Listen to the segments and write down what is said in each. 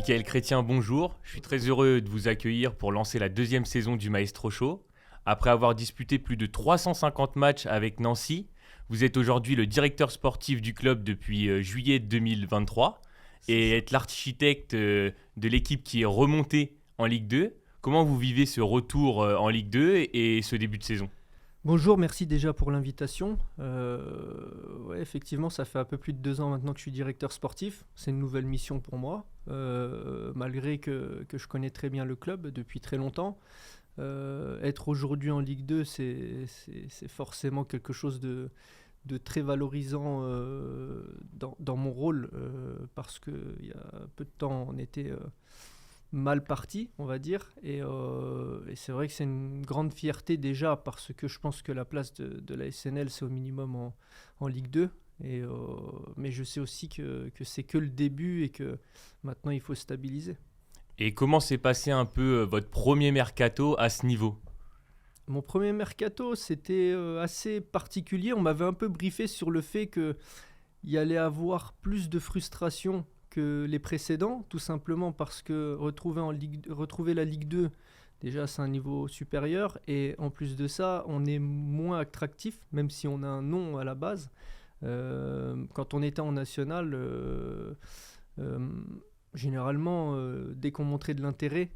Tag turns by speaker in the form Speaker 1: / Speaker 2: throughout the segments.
Speaker 1: Michael Chrétien, bonjour. Je suis très heureux de vous accueillir pour lancer la deuxième saison du Maestro Show. Après avoir disputé plus de 350 matchs avec Nancy, vous êtes aujourd'hui le directeur sportif du club depuis juillet 2023 et êtes l'architecte de l'équipe qui est remontée en Ligue 2. Comment vous vivez ce retour en Ligue 2 et ce début de saison ?
Speaker 2: Bonjour, merci déjà pour l'invitation. Effectivement, ça fait un peu plus de 2 ans maintenant que je suis directeur sportif. C'est une nouvelle mission pour moi, malgré que je connais très bien le club depuis très longtemps. Être aujourd'hui en Ligue 2, c'est forcément quelque chose de très valorisant dans mon rôle, parce qu'il y a peu de temps, on était mal parti, on va dire, et c'est vrai que c'est une grande fierté déjà parce que je pense que la place de la SNL c'est au minimum en Ligue 2, mais je sais aussi que c'est que le début et que maintenant il faut stabiliser.
Speaker 1: Et comment s'est passé un peu votre premier mercato à ce niveau ?
Speaker 2: Mon premier mercato, c'était assez particulier. On m'avait un peu briefé sur le fait qu'il y allait avoir plus de frustration que les précédents, tout simplement parce que retrouver la Ligue 2, déjà c'est un niveau supérieur, et en plus de ça, on est moins attractif, même si on a un nom à la base. Quand on était en national, généralement, dès qu'on montrait de l'intérêt,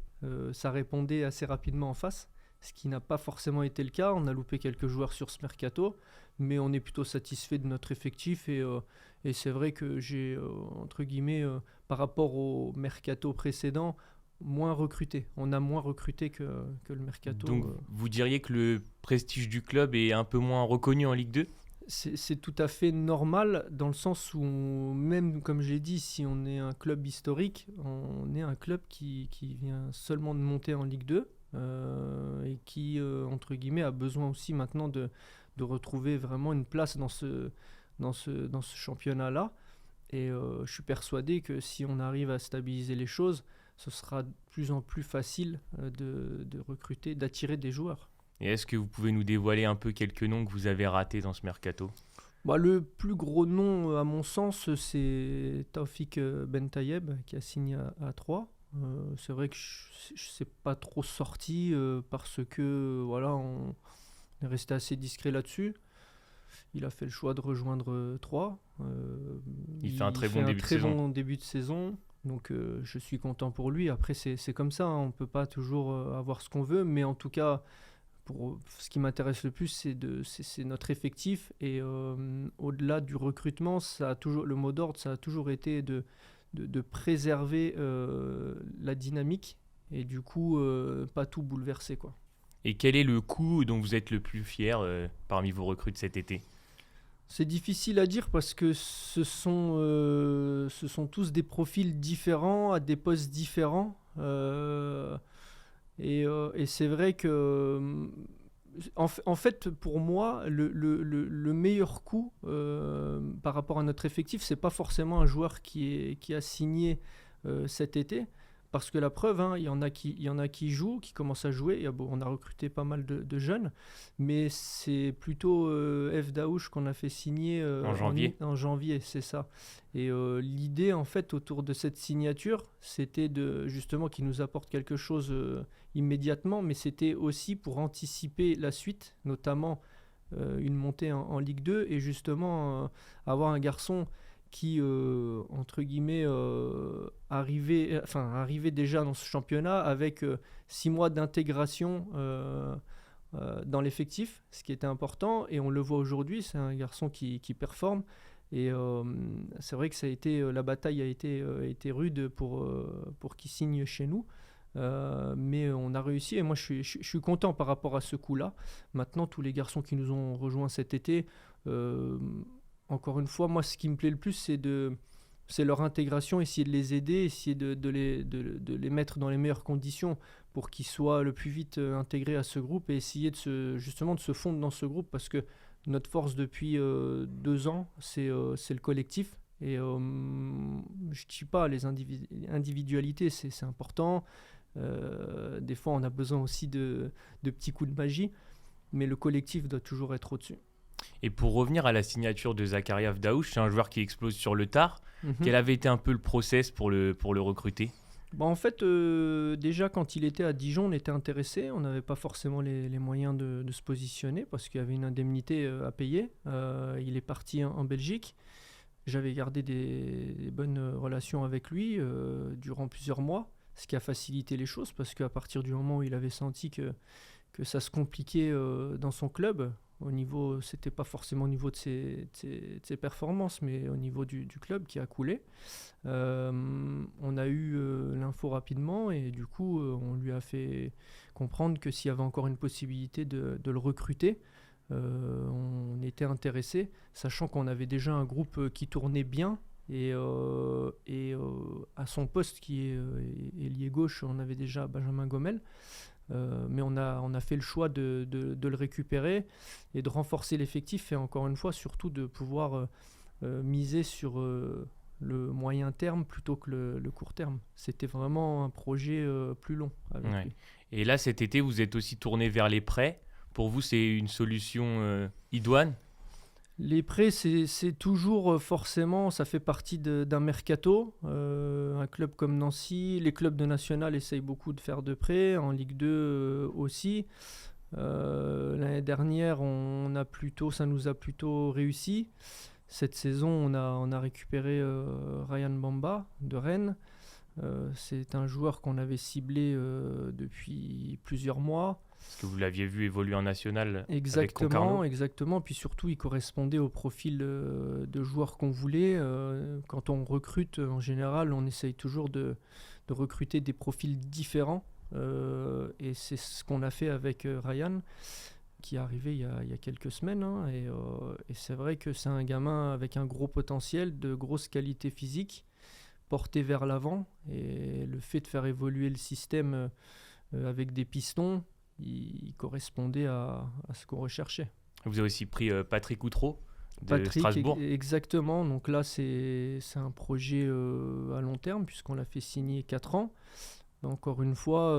Speaker 2: ça répondait assez rapidement en face, ce qui n'a pas forcément été le cas. On a loupé quelques joueurs sur ce mercato, mais on est plutôt satisfait de notre effectif, et c'est vrai que j'ai, entre guillemets, par rapport au mercato précédent, moins recruté. On a moins recruté que le mercato.
Speaker 1: Donc vous diriez que le prestige du club est un peu moins reconnu en Ligue 2 ?
Speaker 2: C'est tout à fait normal, dans le sens où, même comme j'ai dit, si on est un club historique, on est un club qui vient seulement de monter en Ligue 2, et qui, entre guillemets, a besoin aussi maintenant de retrouver vraiment une place dans ce championnat-là. Et je suis persuadé que si on arrive à stabiliser les choses, ce sera de plus en plus facile de recruter, d'attirer des joueurs.
Speaker 1: Et est-ce que vous pouvez nous dévoiler un peu quelques noms que vous avez ratés dans ce mercato ?
Speaker 2: Le plus gros nom, à mon sens, c'est Taoufik Bentayeb, qui a signé à 3. C'est vrai que je ne sais pas trop sorti, parce que voilà, on est resté assez discret là-dessus. Il a fait le choix de rejoindre 3.
Speaker 1: Il fait un très bon
Speaker 2: début de saison. Donc je suis content pour lui. Après, c'est comme ça, hein, on ne peut pas toujours avoir ce qu'on veut. Mais en tout cas, pour ce qui m'intéresse le plus, c'est notre effectif. Et au-delà du recrutement, le mot d'ordre, ça a toujours été de préserver la dynamique. Et du coup, pas tout bouleverser, quoi.
Speaker 1: Et quel est le coup dont vous êtes le plus fier parmi vos recrues de cet été ?
Speaker 2: C'est difficile à dire parce que ce sont tous des profils différents, à des postes différents. Et c'est vrai que, en fait, pour moi, le meilleur coup par rapport à notre effectif, c'est pas forcément un joueur qui a signé cet été. Parce que la preuve, hein, il y en a qui jouent, qui commencent à jouer. On a recruté pas mal de jeunes, mais c'est plutôt F. Daouche qu'on a fait signer en janvier, c'est ça. Et l'idée, en fait, autour de cette signature, c'était justement qu'il nous apporte quelque chose immédiatement, mais c'était aussi pour anticiper la suite, notamment une montée en Ligue 2, et justement avoir un garçon qui, entre guillemets, arrivait déjà dans ce championnat avec 6 mois d'intégration dans l'effectif, ce qui était important, et on le voit aujourd'hui, c'est un garçon qui performe, et c'est vrai que la bataille a été rude pour qu'il signe chez nous, mais on a réussi, et moi je suis content par rapport à ce coup-là. Maintenant, tous les garçons qui nous ont rejoints cet été, encore une fois, moi, ce qui me plaît le plus, c'est leur intégration, essayer de les aider, essayer de les mettre dans les meilleures conditions pour qu'ils soient le plus vite intégrés à ce groupe, et essayer justement de se fondre dans ce groupe, parce que notre force depuis 2 ans, c'est le collectif. Et je ne dis pas, les individualités, c'est important. Des fois, on a besoin aussi de petits coups de magie, mais le collectif doit toujours être au-dessus.
Speaker 1: Et pour revenir à la signature de Zakaria Daouche, c'est un joueur qui explose sur le tard. Quel avait été un peu le process pour le recruter ?
Speaker 2: En fait, déjà quand il était à Dijon, on était intéressé. On n'avait pas forcément les moyens de se positionner parce qu'il y avait une indemnité à payer. Il est parti en Belgique. J'avais gardé des bonnes relations avec lui durant plusieurs mois, ce qui a facilité les choses parce qu'à partir du moment où il avait senti que ça se compliquait dans son club, c'était pas forcément au niveau de ses performances, mais au niveau du club qui a coulé. On a eu l'info rapidement et du coup on lui a fait comprendre que s'il y avait encore une possibilité de le recruter, on était intéressé, sachant qu'on avait déjà un groupe qui tournait bien et à son poste qui est ailier gauche, on avait déjà Benjamin Gomel. Mais on a fait le choix de le récupérer et de renforcer l'effectif et encore une fois surtout de pouvoir miser sur le moyen terme plutôt que le court terme. C'était vraiment un projet plus long avec lui.
Speaker 1: Et là cet été vous êtes aussi tourné vers les prêts. Pour vous c'est une solution idoine?
Speaker 2: Les prêts, c'est toujours forcément, ça fait partie d'un mercato. Un club comme Nancy, les clubs de National essayent beaucoup de faire de prêts, en Ligue 2 aussi. L'année dernière, ça nous a plutôt réussi. Cette saison, on a récupéré Ryan Bamba de Rennes. C'est un joueur qu'on avait ciblé depuis plusieurs mois.
Speaker 1: Parce que vous l'aviez vu évoluer en national avec
Speaker 2: Concarneau.
Speaker 1: Concarneau.
Speaker 2: Exactement, puis surtout il correspondait au profil de joueur qu'on voulait. Quand on recrute, en général, on essaye toujours de recruter des profils différents. Et c'est ce qu'on a fait avec Ryan, qui est arrivé il y a quelques semaines. Et c'est vrai que c'est un gamin avec un gros potentiel, de grosses qualités physiques, porté vers l'avant. Et le fait de faire évoluer le système avec des pistons, il correspondait à ce qu'on recherchait.
Speaker 1: Vous avez aussi pris Patrick Outreau de Strasbourg.
Speaker 2: Exactement. Donc là, c'est un projet à long terme puisqu'on l'a fait signer 4 ans. Encore une fois,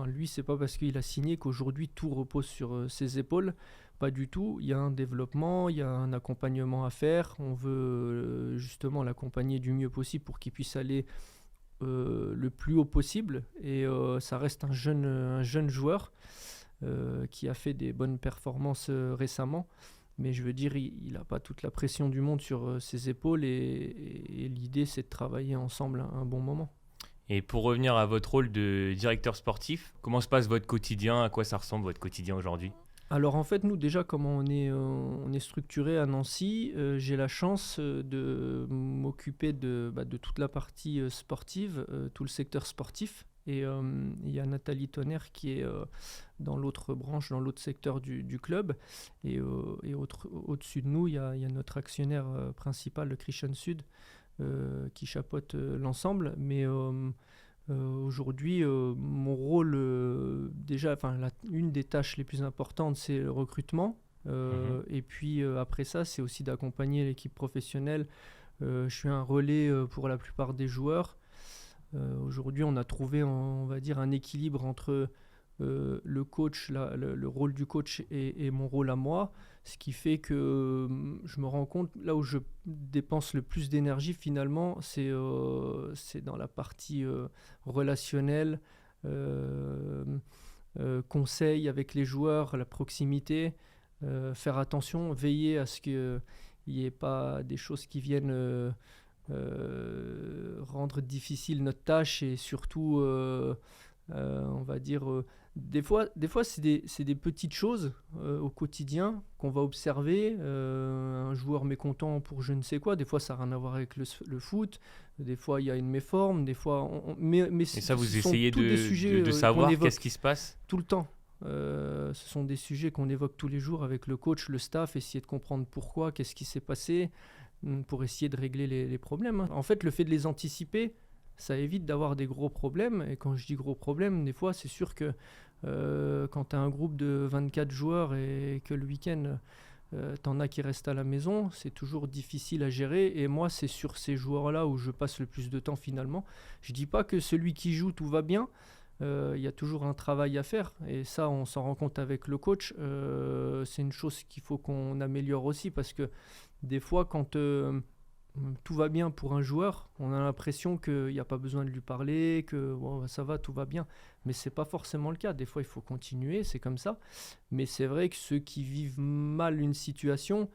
Speaker 2: lui, c'est pas parce qu'il a signé qu'aujourd'hui tout repose sur ses épaules. Pas du tout. Il y a un développement, il y a un accompagnement à faire. On veut justement l'accompagner du mieux possible pour qu'il puisse aller le plus haut possible. Et ça reste un jeune joueur qui a fait des bonnes performances récemment. Mais je veux dire, il n'a pas toute la pression du monde sur ses épaules et l'idée, c'est de travailler ensemble un bon moment.
Speaker 1: Et pour revenir à votre rôle de directeur sportif, comment se passe votre quotidien? À quoi ça ressemble votre quotidien aujourd'hui?
Speaker 2: Alors en fait, nous déjà, comment on est structuré à Nancy, j'ai la chance de m'occuper de toute la partie sportive, tout le secteur sportif. Et il y a Nathalie Tonnerre qui est dans l'autre branche, dans l'autre secteur du club. Et au-dessus de nous, il y a notre actionnaire principal, le Christian Sud, qui chapeaute l'ensemble. Mais aujourd'hui, mon rôle, une des tâches les plus importantes, c'est le recrutement. Et puis après ça, c'est aussi d'accompagner l'équipe professionnelle. Je suis un relais pour la plupart des joueurs. Aujourd'hui, on a trouvé, on va dire, un équilibre entre le coach, le rôle du coach et mon rôle à moi, ce qui fait que je me rends compte, là où je dépense le plus d'énergie finalement, c'est dans la partie relationnelle, conseil avec les joueurs, la proximité, faire attention, veiller à ce qu'il n'y ait pas des choses qui viennent rendre difficile notre tâche et surtout on va dire des fois c'est des petites choses au quotidien qu'on va observer, un joueur mécontent pour je ne sais quoi, des fois ça n'a rien à voir avec le foot, des fois il y a une méforme, des fois mais
Speaker 1: et ça vous essayez de savoir qu'est-ce qui se passe
Speaker 2: tout le temps. Ce sont des sujets qu'on évoque tous les jours avec le coach, le staff, essayer de comprendre pourquoi, qu'est-ce qui s'est passé pour essayer de régler les problèmes. En fait, le fait de les anticiper, ça évite d'avoir des gros problèmes. Et quand je dis gros problèmes, des fois, c'est sûr que quand tu as un groupe de 24 joueurs et que le week-end, t'en as qui restent à la maison, c'est toujours difficile à gérer. Et moi, c'est sur ces joueurs-là où je passe le plus de temps finalement. Je dis pas que celui qui joue, tout va bien. Il y a toujours un travail à faire. Et ça, on s'en rend compte avec le coach. C'est une chose qu'il faut qu'on améliore aussi parce que des fois, quand tout va bien pour un joueur, on a l'impression qu'il n'y a pas besoin de lui parler, que bon, ça va, tout va bien. Mais c'est pas forcément le cas. Des fois, il faut continuer, c'est comme ça. Mais c'est vrai que ceux qui vivent mal une situation,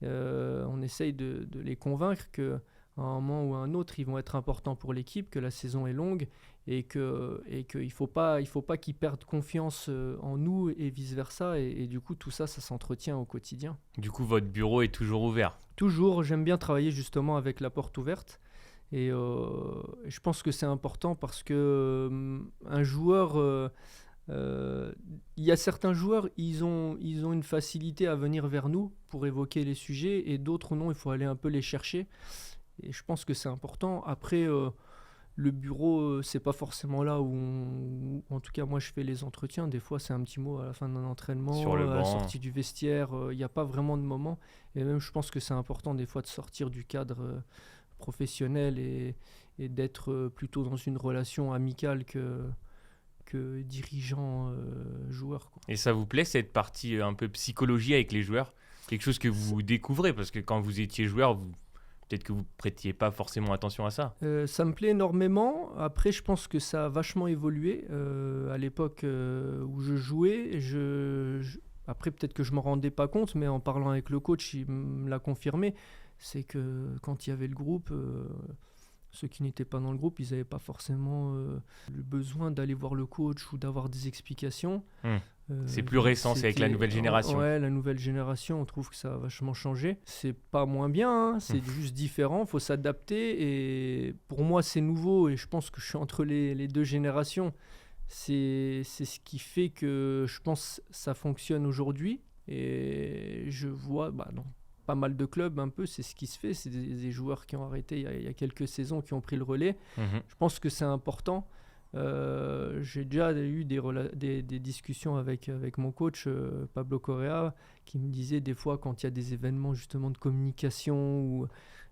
Speaker 2: on essaye de les convaincre que à un moment ou à un autre, ils vont être importants pour l'équipe, que la saison est longue et qu'il ne faut pas qu'ils perdent confiance en nous et vice-versa. Et du coup, tout ça, ça s'entretient au quotidien.
Speaker 1: Du coup, votre bureau est toujours ouvert.
Speaker 2: Toujours, j'aime bien travailler justement avec la porte ouverte. Et je pense que c'est important parce que un joueur, il y a certains joueurs, ils ont une facilité à venir vers nous pour évoquer les sujets et d'autres non, il faut aller un peu les chercher. Et je pense que c'est important. Après, le bureau, c'est pas forcément là en tout cas, moi, je fais les entretiens. Des fois, c'est un petit mot à la fin d'un entraînement,
Speaker 1: Sur le
Speaker 2: à la
Speaker 1: banc.
Speaker 2: sortie du vestiaire. Il n'y a pas vraiment de moment. Et même, je pense que c'est important des fois de sortir du cadre professionnel et d'être plutôt dans une relation amicale que dirigeant-joueur.
Speaker 1: Et ça vous plaît, cette partie un peu psychologie avec les joueurs? Quelque chose que vous découvrez, parce que quand vous étiez joueur, peut-être que vous prêtiez pas forcément attention à ça.
Speaker 2: Ça me plaît énormément. Après, je pense que ça a vachement évolué. À l'époque où je jouais, après, peut-être que je ne m'en rendais pas compte, mais en parlant avec le coach, il me l'a confirmé. C'est que quand il y avait le groupe, ceux qui n'étaient pas dans le groupe, ils n'avaient pas forcément le besoin d'aller voir le coach ou d'avoir des explications.
Speaker 1: C'est plus récent, c'est avec la nouvelle génération.
Speaker 2: Ouais, la nouvelle génération, on trouve que ça a vachement changé. C'est pas moins bien, hein, c'est juste différent, il faut s'adapter. Et pour moi, c'est nouveau et je pense que je suis entre les deux générations. C'est ce qui fait que je pense que ça fonctionne aujourd'hui. Et je vois dans pas mal de clubs, un peu, c'est ce qui se fait. C'est des joueurs qui ont arrêté il y a quelques saisons, qui ont pris le relais. Je pense que c'est important. J'ai déjà eu des discussions avec mon coach Pablo Correa qui me disait des fois quand il y a des événements justement de communication ou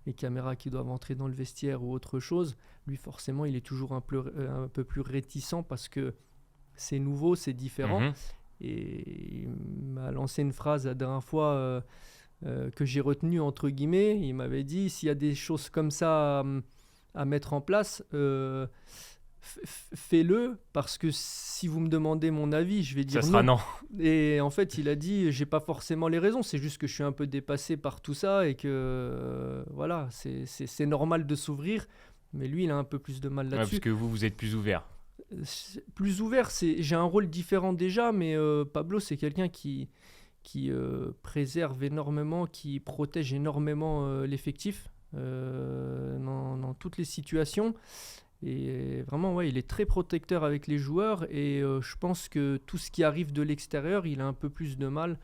Speaker 2: les caméras qui doivent entrer dans le vestiaire ou autre chose, lui forcément il est toujours un peu plus réticent parce que c'est nouveau, c'est différent. Et il m'a lancé une phrase la dernière fois que j'ai retenue entre guillemets. Il m'avait dit s'il y a des choses comme ça à mettre en place, fais-le, parce que si vous me demandez mon avis, je vais dire
Speaker 1: ça sera non.
Speaker 2: Et en fait, il a dit, j'ai pas forcément les raisons, c'est juste que je suis un peu dépassé par tout ça et que voilà, c'est normal de s'ouvrir, mais lui, il a un peu plus de mal là-dessus.
Speaker 1: Parce que vous êtes plus ouvert.
Speaker 2: Plus ouvert, j'ai un rôle différent déjà, mais Pablo, c'est quelqu'un qui préserve énormément, qui protège énormément l'effectif dans toutes les situations. Et vraiment, ouais, il est très protecteur avec les joueurs et je pense que tout ce qui arrive de l'extérieur, il a un peu plus de mal.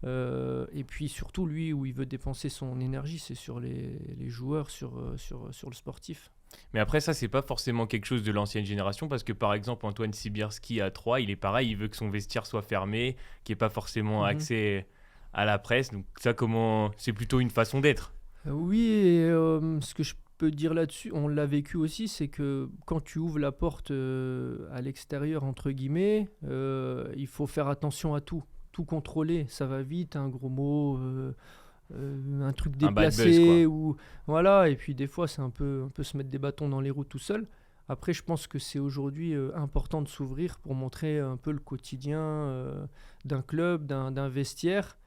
Speaker 2: Et puis surtout, lui, où il veut dépenser son énergie, c'est sur les joueurs, sur le sportif.
Speaker 1: Mais après, ça, c'est pas forcément quelque chose de l'ancienne génération parce que par exemple, Antoine Sibierski à 3, il est pareil, il veut que son vestiaire soit fermé, qu'il n'y ait pas forcément accès à la presse. Donc, ça, c'est plutôt une façon d'être.
Speaker 2: Oui, et ce que je peux dire là-dessus, on l'a vécu aussi, c'est que quand tu ouvres la porte à l'extérieur, entre guillemets, il faut faire attention à tout contrôler, ça va vite, un gros mot, un truc déplacé,
Speaker 1: un bad buzz,
Speaker 2: ou voilà, et puis des fois c'est un peu se mettre des bâtons dans les roues tout seul. Après, je pense que c'est aujourd'hui important de s'ouvrir pour montrer un peu le quotidien d'un club, d'un vestiaire,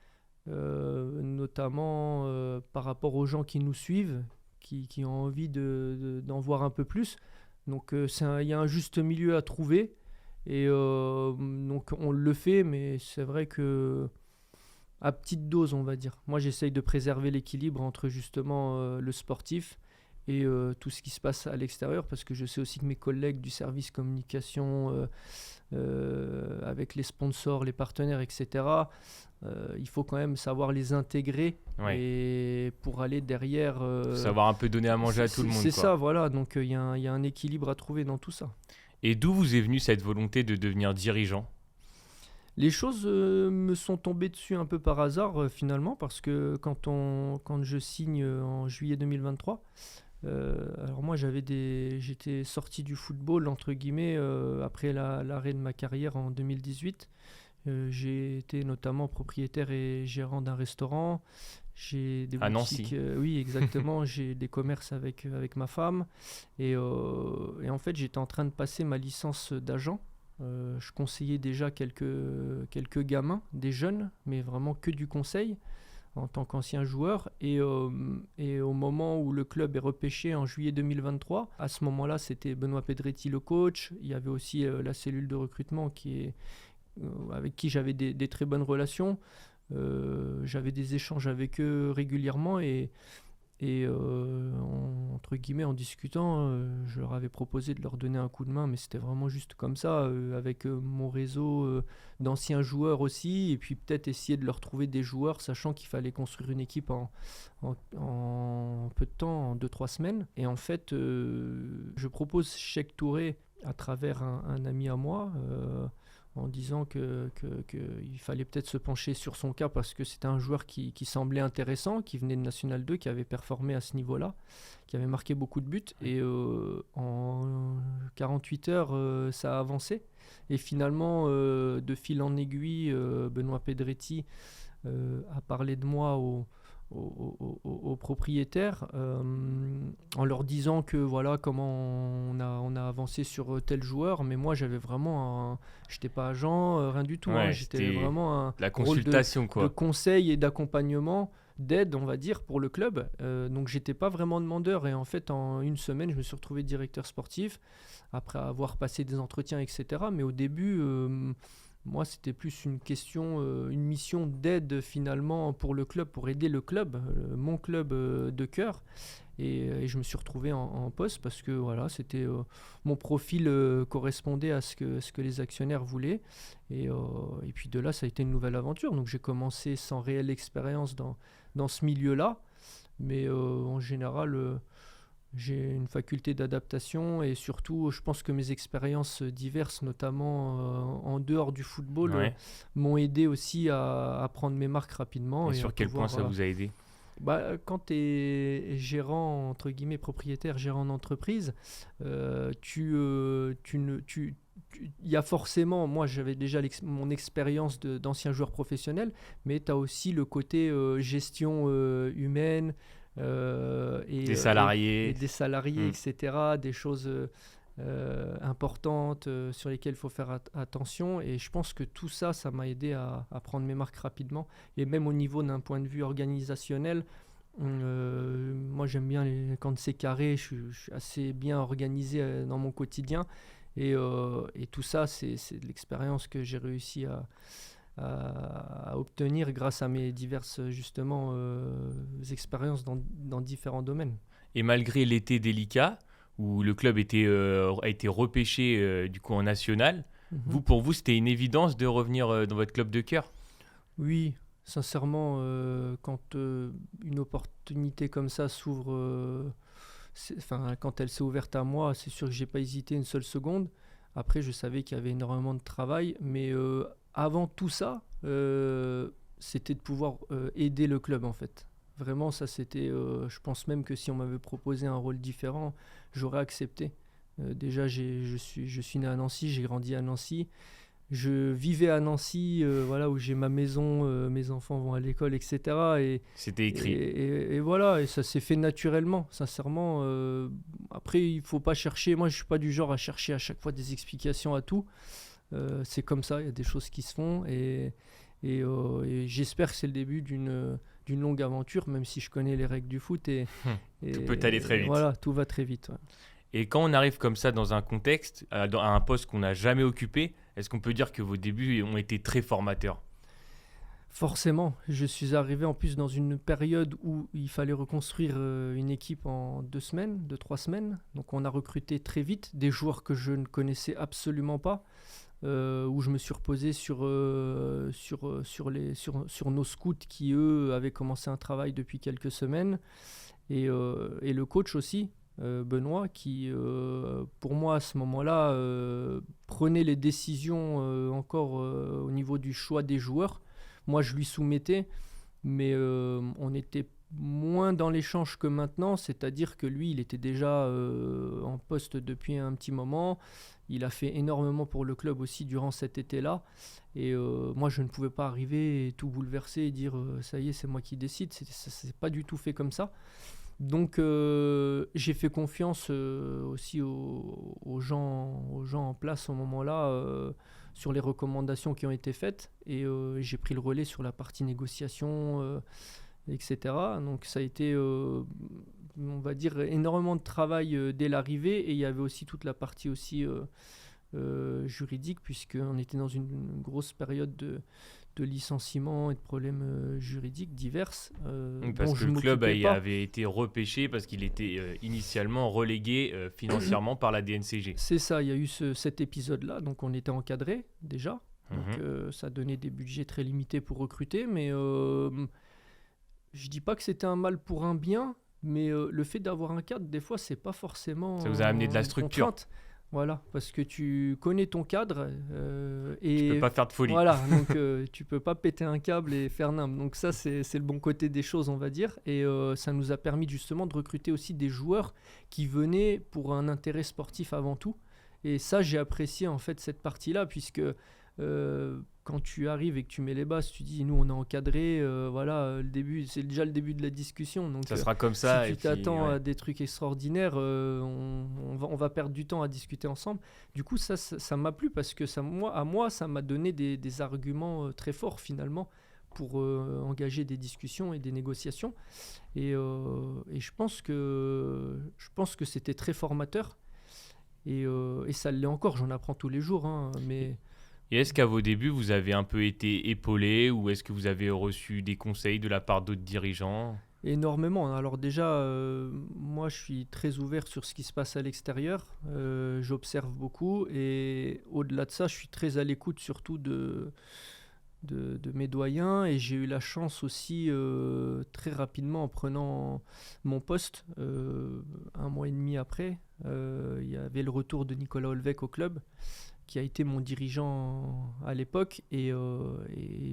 Speaker 2: notamment par rapport aux gens qui nous suivent, qui ont envie d'en voir un peu plus. Donc il y a un juste milieu à trouver et donc on le fait, mais c'est vrai que à petite dose, on va dire. Moi, j'essaye de préserver l'équilibre entre justement le sportif et tout ce qui se passe à l'extérieur, parce que je sais aussi que mes collègues du service communication avec les sponsors, les partenaires, etc., il faut quand même savoir les intégrer et pour aller derrière...
Speaker 1: savoir un peu donner à manger à tout le monde.
Speaker 2: C'est ça, voilà. Donc il y a un équilibre à trouver dans tout ça.
Speaker 1: Et d'où vous est venue cette volonté de devenir dirigeant ?
Speaker 2: Les choses me sont tombées dessus un peu par hasard finalement, parce que quand je signe en juillet 2023, alors moi j'étais sorti du football entre guillemets après l'arrêt de ma carrière en 2018. J'ai été notamment propriétaire et gérant d'un restaurant. J'ai des
Speaker 1: À
Speaker 2: boutiques,
Speaker 1: Nancy.
Speaker 2: oui, exactement. J'ai des commerces avec ma femme. Et en fait, j'étais en train de passer ma licence d'agent. Je conseillais déjà quelques gamins, des jeunes, mais vraiment que du conseil en tant qu'ancien joueur. Et au moment où le club est repêché en juillet 2023, à ce moment-là, c'était Benoît Pedretti le coach. Il y avait aussi la cellule de recrutement avec qui j'avais des très bonnes relations. J'avais des échanges avec eux régulièrement entre guillemets, en discutant, je leur avais proposé de leur donner un coup de main, mais c'était vraiment juste comme ça, avec mon réseau d'anciens joueurs aussi, et puis peut-être essayer de leur trouver des joueurs, sachant qu'il fallait construire une équipe en peu de temps, en 2-3 semaines. Et en fait, je propose Cheikh Touré à travers un ami à moi, en disant qu'il fallait peut-être se pencher sur son cas parce que c'était un joueur qui semblait intéressant, qui venait de National 2, qui avait performé à ce niveau-là, qui avait marqué beaucoup de buts. Et en 48 heures, ça a avancé. Et finalement, de fil en aiguille, Benoît Pedretti a parlé de moi aux propriétaires, en leur disant que voilà comment on a avancé sur tel joueur. Mais moi j'avais vraiment j'étais pas agent, rien du tout, hein.
Speaker 1: Ouais,
Speaker 2: J'étais
Speaker 1: c'était
Speaker 2: vraiment un
Speaker 1: la
Speaker 2: rôle
Speaker 1: consultation,
Speaker 2: de
Speaker 1: quoi.
Speaker 2: conseil et d'accompagnement, d'aide, on va dire, pour le club. Donc j'étais pas vraiment demandeur, et en fait en une semaine je me suis retrouvé directeur sportif après avoir passé des entretiens, etc. Mais au début, moi, c'était plus une question, une mission d'aide finalement pour le club, pour aider le club, mon club de cœur. Et je me suis retrouvé en poste parce que voilà, mon profil correspondait à ce que les actionnaires voulaient. Et puis de là, ça a été une nouvelle aventure. Donc j'ai commencé sans réelle expérience dans ce milieu-là. Mais en général, j'ai une faculté d'adaptation, et surtout, je pense que mes expériences diverses, notamment en dehors du football,
Speaker 1: Ouais.
Speaker 2: m'ont aidé aussi à prendre mes marques rapidement
Speaker 1: Et
Speaker 2: et à
Speaker 1: sur quel point
Speaker 2: pouvoir.
Speaker 1: ça vous a aidé?
Speaker 2: Quand tu es gérant, entre guillemets, propriétaire, gérant d'entreprise, il y a forcément, moi j'avais déjà mon expérience d'ancien joueur professionnel, mais tu as aussi le côté gestion humaine,
Speaker 1: Des
Speaker 2: et
Speaker 1: salariés.
Speaker 2: des salariés,
Speaker 1: Hmm.
Speaker 2: etc., des choses importantes sur lesquelles il faut faire attention. Et je pense que tout ça, ça m'a aidé à prendre mes marques rapidement. Et même au niveau d'un point de vue organisationnel, moi j'aime bien quand c'est carré, je suis assez bien organisé dans mon quotidien. Et tout ça, c'est de l'expérience que j'ai réussi à obtenir grâce à mes diverses justement expériences dans différents domaines.
Speaker 1: Et malgré l'été délicat, où le club a été repêché du coup en national,
Speaker 2: Mhm.
Speaker 1: pour vous, c'était une évidence de revenir dans votre club de cœur?
Speaker 2: Oui, sincèrement, quand une opportunité comme ça s'ouvre, enfin, quand elle s'est ouverte à moi, c'est sûr que j'ai pas hésité une seule seconde. Après, je savais qu'il y avait énormément de travail, mais avant tout ça, c'était de pouvoir aider le club en fait. Vraiment, ça c'était. Je pense même que si on m'avait proposé un rôle différent, j'aurais accepté. Déjà, je suis né à Nancy, j'ai grandi à Nancy. Je vivais à Nancy, voilà, où j'ai ma maison, mes enfants vont à l'école, etc. Et,
Speaker 1: C'était
Speaker 2: et,
Speaker 1: écrit.
Speaker 2: et voilà, et ça s'est fait naturellement, sincèrement. Après, il faut pas chercher. Moi, je suis pas du genre à chercher à chaque fois des explications à tout. C'est comme ça, il y a des choses qui se font, et j'espère que c'est le début d'une longue aventure, même si je connais les règles du foot.
Speaker 1: Tout peut aller très
Speaker 2: Et
Speaker 1: vite.
Speaker 2: voilà, tout va très vite. Ouais.
Speaker 1: Et quand on arrive comme ça dans un contexte, à un poste qu'on n'a jamais occupé, est-ce qu'on peut dire que vos débuts ont été très formateurs?
Speaker 2: Forcément, je suis arrivé en plus dans une période où il fallait reconstruire une équipe en 2 semaines, 2-3 semaines. Donc on a recruté très vite des joueurs que je ne connaissais absolument pas, où je me suis reposé sur nos scouts qui, eux, avaient commencé un travail depuis quelques semaines. Et le coach aussi, Benoît, qui, pour moi, à ce moment-là, prenait les décisions encore au niveau du choix des joueurs. Moi, je lui soumettais, mais on n'était moins dans l'échange que maintenant, c'est-à-dire que lui, il était déjà en poste depuis un petit moment. Il a fait énormément pour le club aussi durant cet été-là. Et moi, je ne pouvais pas arriver et tout bouleverser et dire ça y est, c'est moi qui décide. C'est pas du tout fait comme ça. Donc, j'ai fait confiance aussi aux gens en place au moment-là sur les recommandations qui ont été faites. Et j'ai pris le relais sur la partie négociation, etc. Donc, ça a été, on va dire, énormément de travail dès l'arrivée. Et il y avait aussi toute la partie aussi juridique, puisqu'on était dans une grosse période de licenciements et de problèmes juridiques divers
Speaker 1: Parce
Speaker 2: dont
Speaker 1: que
Speaker 2: je
Speaker 1: le club
Speaker 2: m'occupais pas.
Speaker 1: avait été repêché parce qu'il était initialement relégué financièrement par la DNCG.
Speaker 2: C'est ça, il y a eu cet épisode-là, donc on était encadré déjà. Donc
Speaker 1: Mhm.
Speaker 2: ça donnait des budgets très limités pour recruter, mais je dis pas que c'était un mal pour un bien, mais le fait d'avoir un cadre, des fois, c'est pas
Speaker 1: Ça vous a amené de
Speaker 2: forcément
Speaker 1: la
Speaker 2: une
Speaker 1: structure.
Speaker 2: contrainte. Voilà, parce que tu connais ton cadre
Speaker 1: Tu peux
Speaker 2: et
Speaker 1: pas faire de folie.
Speaker 2: voilà, donc tu peux pas péter un câble et faire nimble. Donc ça, c'est le bon côté des choses, on va dire. Et ça nous a permis justement de recruter aussi des joueurs qui venaient pour un intérêt sportif avant tout. Et ça, j'ai apprécié en fait cette partie-là, puisque quand tu arrives et que tu mets les bases, tu dis nous on est encadré, voilà, le début, c'est déjà le début de la discussion. Donc
Speaker 1: Ça sera comme
Speaker 2: si
Speaker 1: ça.
Speaker 2: tu
Speaker 1: Et puis,
Speaker 2: t'attends
Speaker 1: ouais.
Speaker 2: à des trucs extraordinaires, on va perdre du temps à discuter ensemble. Du coup, ça m'a plu parce que à moi, ça m'a donné des arguments très forts finalement pour engager des discussions et des négociations. Et je pense que c'était très formateur. Et ça l'est encore, j'en apprends tous les jours. Hein, mais
Speaker 1: Et est-ce qu'à vos débuts, vous avez un peu été épaulé ou est-ce que vous avez reçu des conseils de la part d'autres dirigeants?
Speaker 2: énormément. Alors déjà, moi, je suis très ouvert sur ce qui se passe à l'extérieur. J'observe beaucoup. Et au-delà de ça, je suis très à l'écoute surtout de mes doyens. Et j'ai eu la chance aussi, très rapidement, en prenant mon poste, un mois et demi après, il y avait le retour de Nicolas Olvec au club, qui a été mon dirigeant à l'époque. Et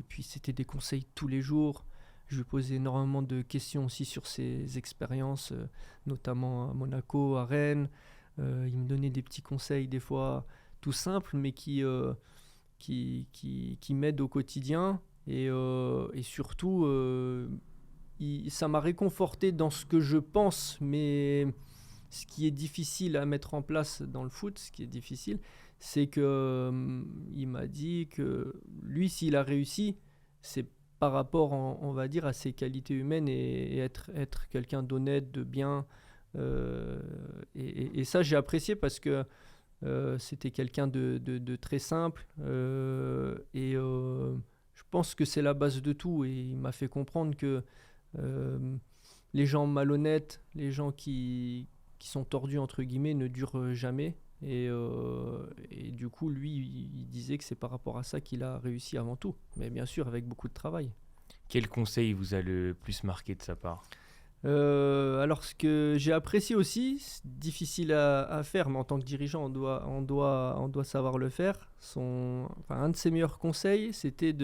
Speaker 2: puis, c'était des conseils tous les jours. Je lui posais énormément de questions aussi sur ses expériences, notamment à Monaco, à Rennes. Il me donnait des petits conseils, des fois tout simples, mais qui m'aident au quotidien. Et surtout, ça m'a réconforté dans ce que je pense, mais ce qui est difficile à mettre en place dans le foot, ce qui est difficile, c'est que il m'a dit que lui, s'il a réussi, c'est par rapport, on va dire, à ses qualités humaines et être quelqu'un d'honnête, de bien. euh, et ça, j'ai apprécié parce que c'était quelqu'un de très simple. Je pense que c'est la base de tout. Et il m'a fait comprendre que euh, les gens malhonnêtes, les gens qui sont tordus, entre guillemets, ne durent jamais. Et du coup, lui, il disait que c'est par rapport à ça qu'il a réussi avant tout. Mais bien sûr, avec beaucoup de travail.
Speaker 1: Quel conseil vous a le plus marqué de sa part?
Speaker 2: Alors, ce que j'ai apprécié aussi, c'est difficile à faire, mais en tant que dirigeant, on doit savoir le faire. Un de ses meilleurs conseils, c'était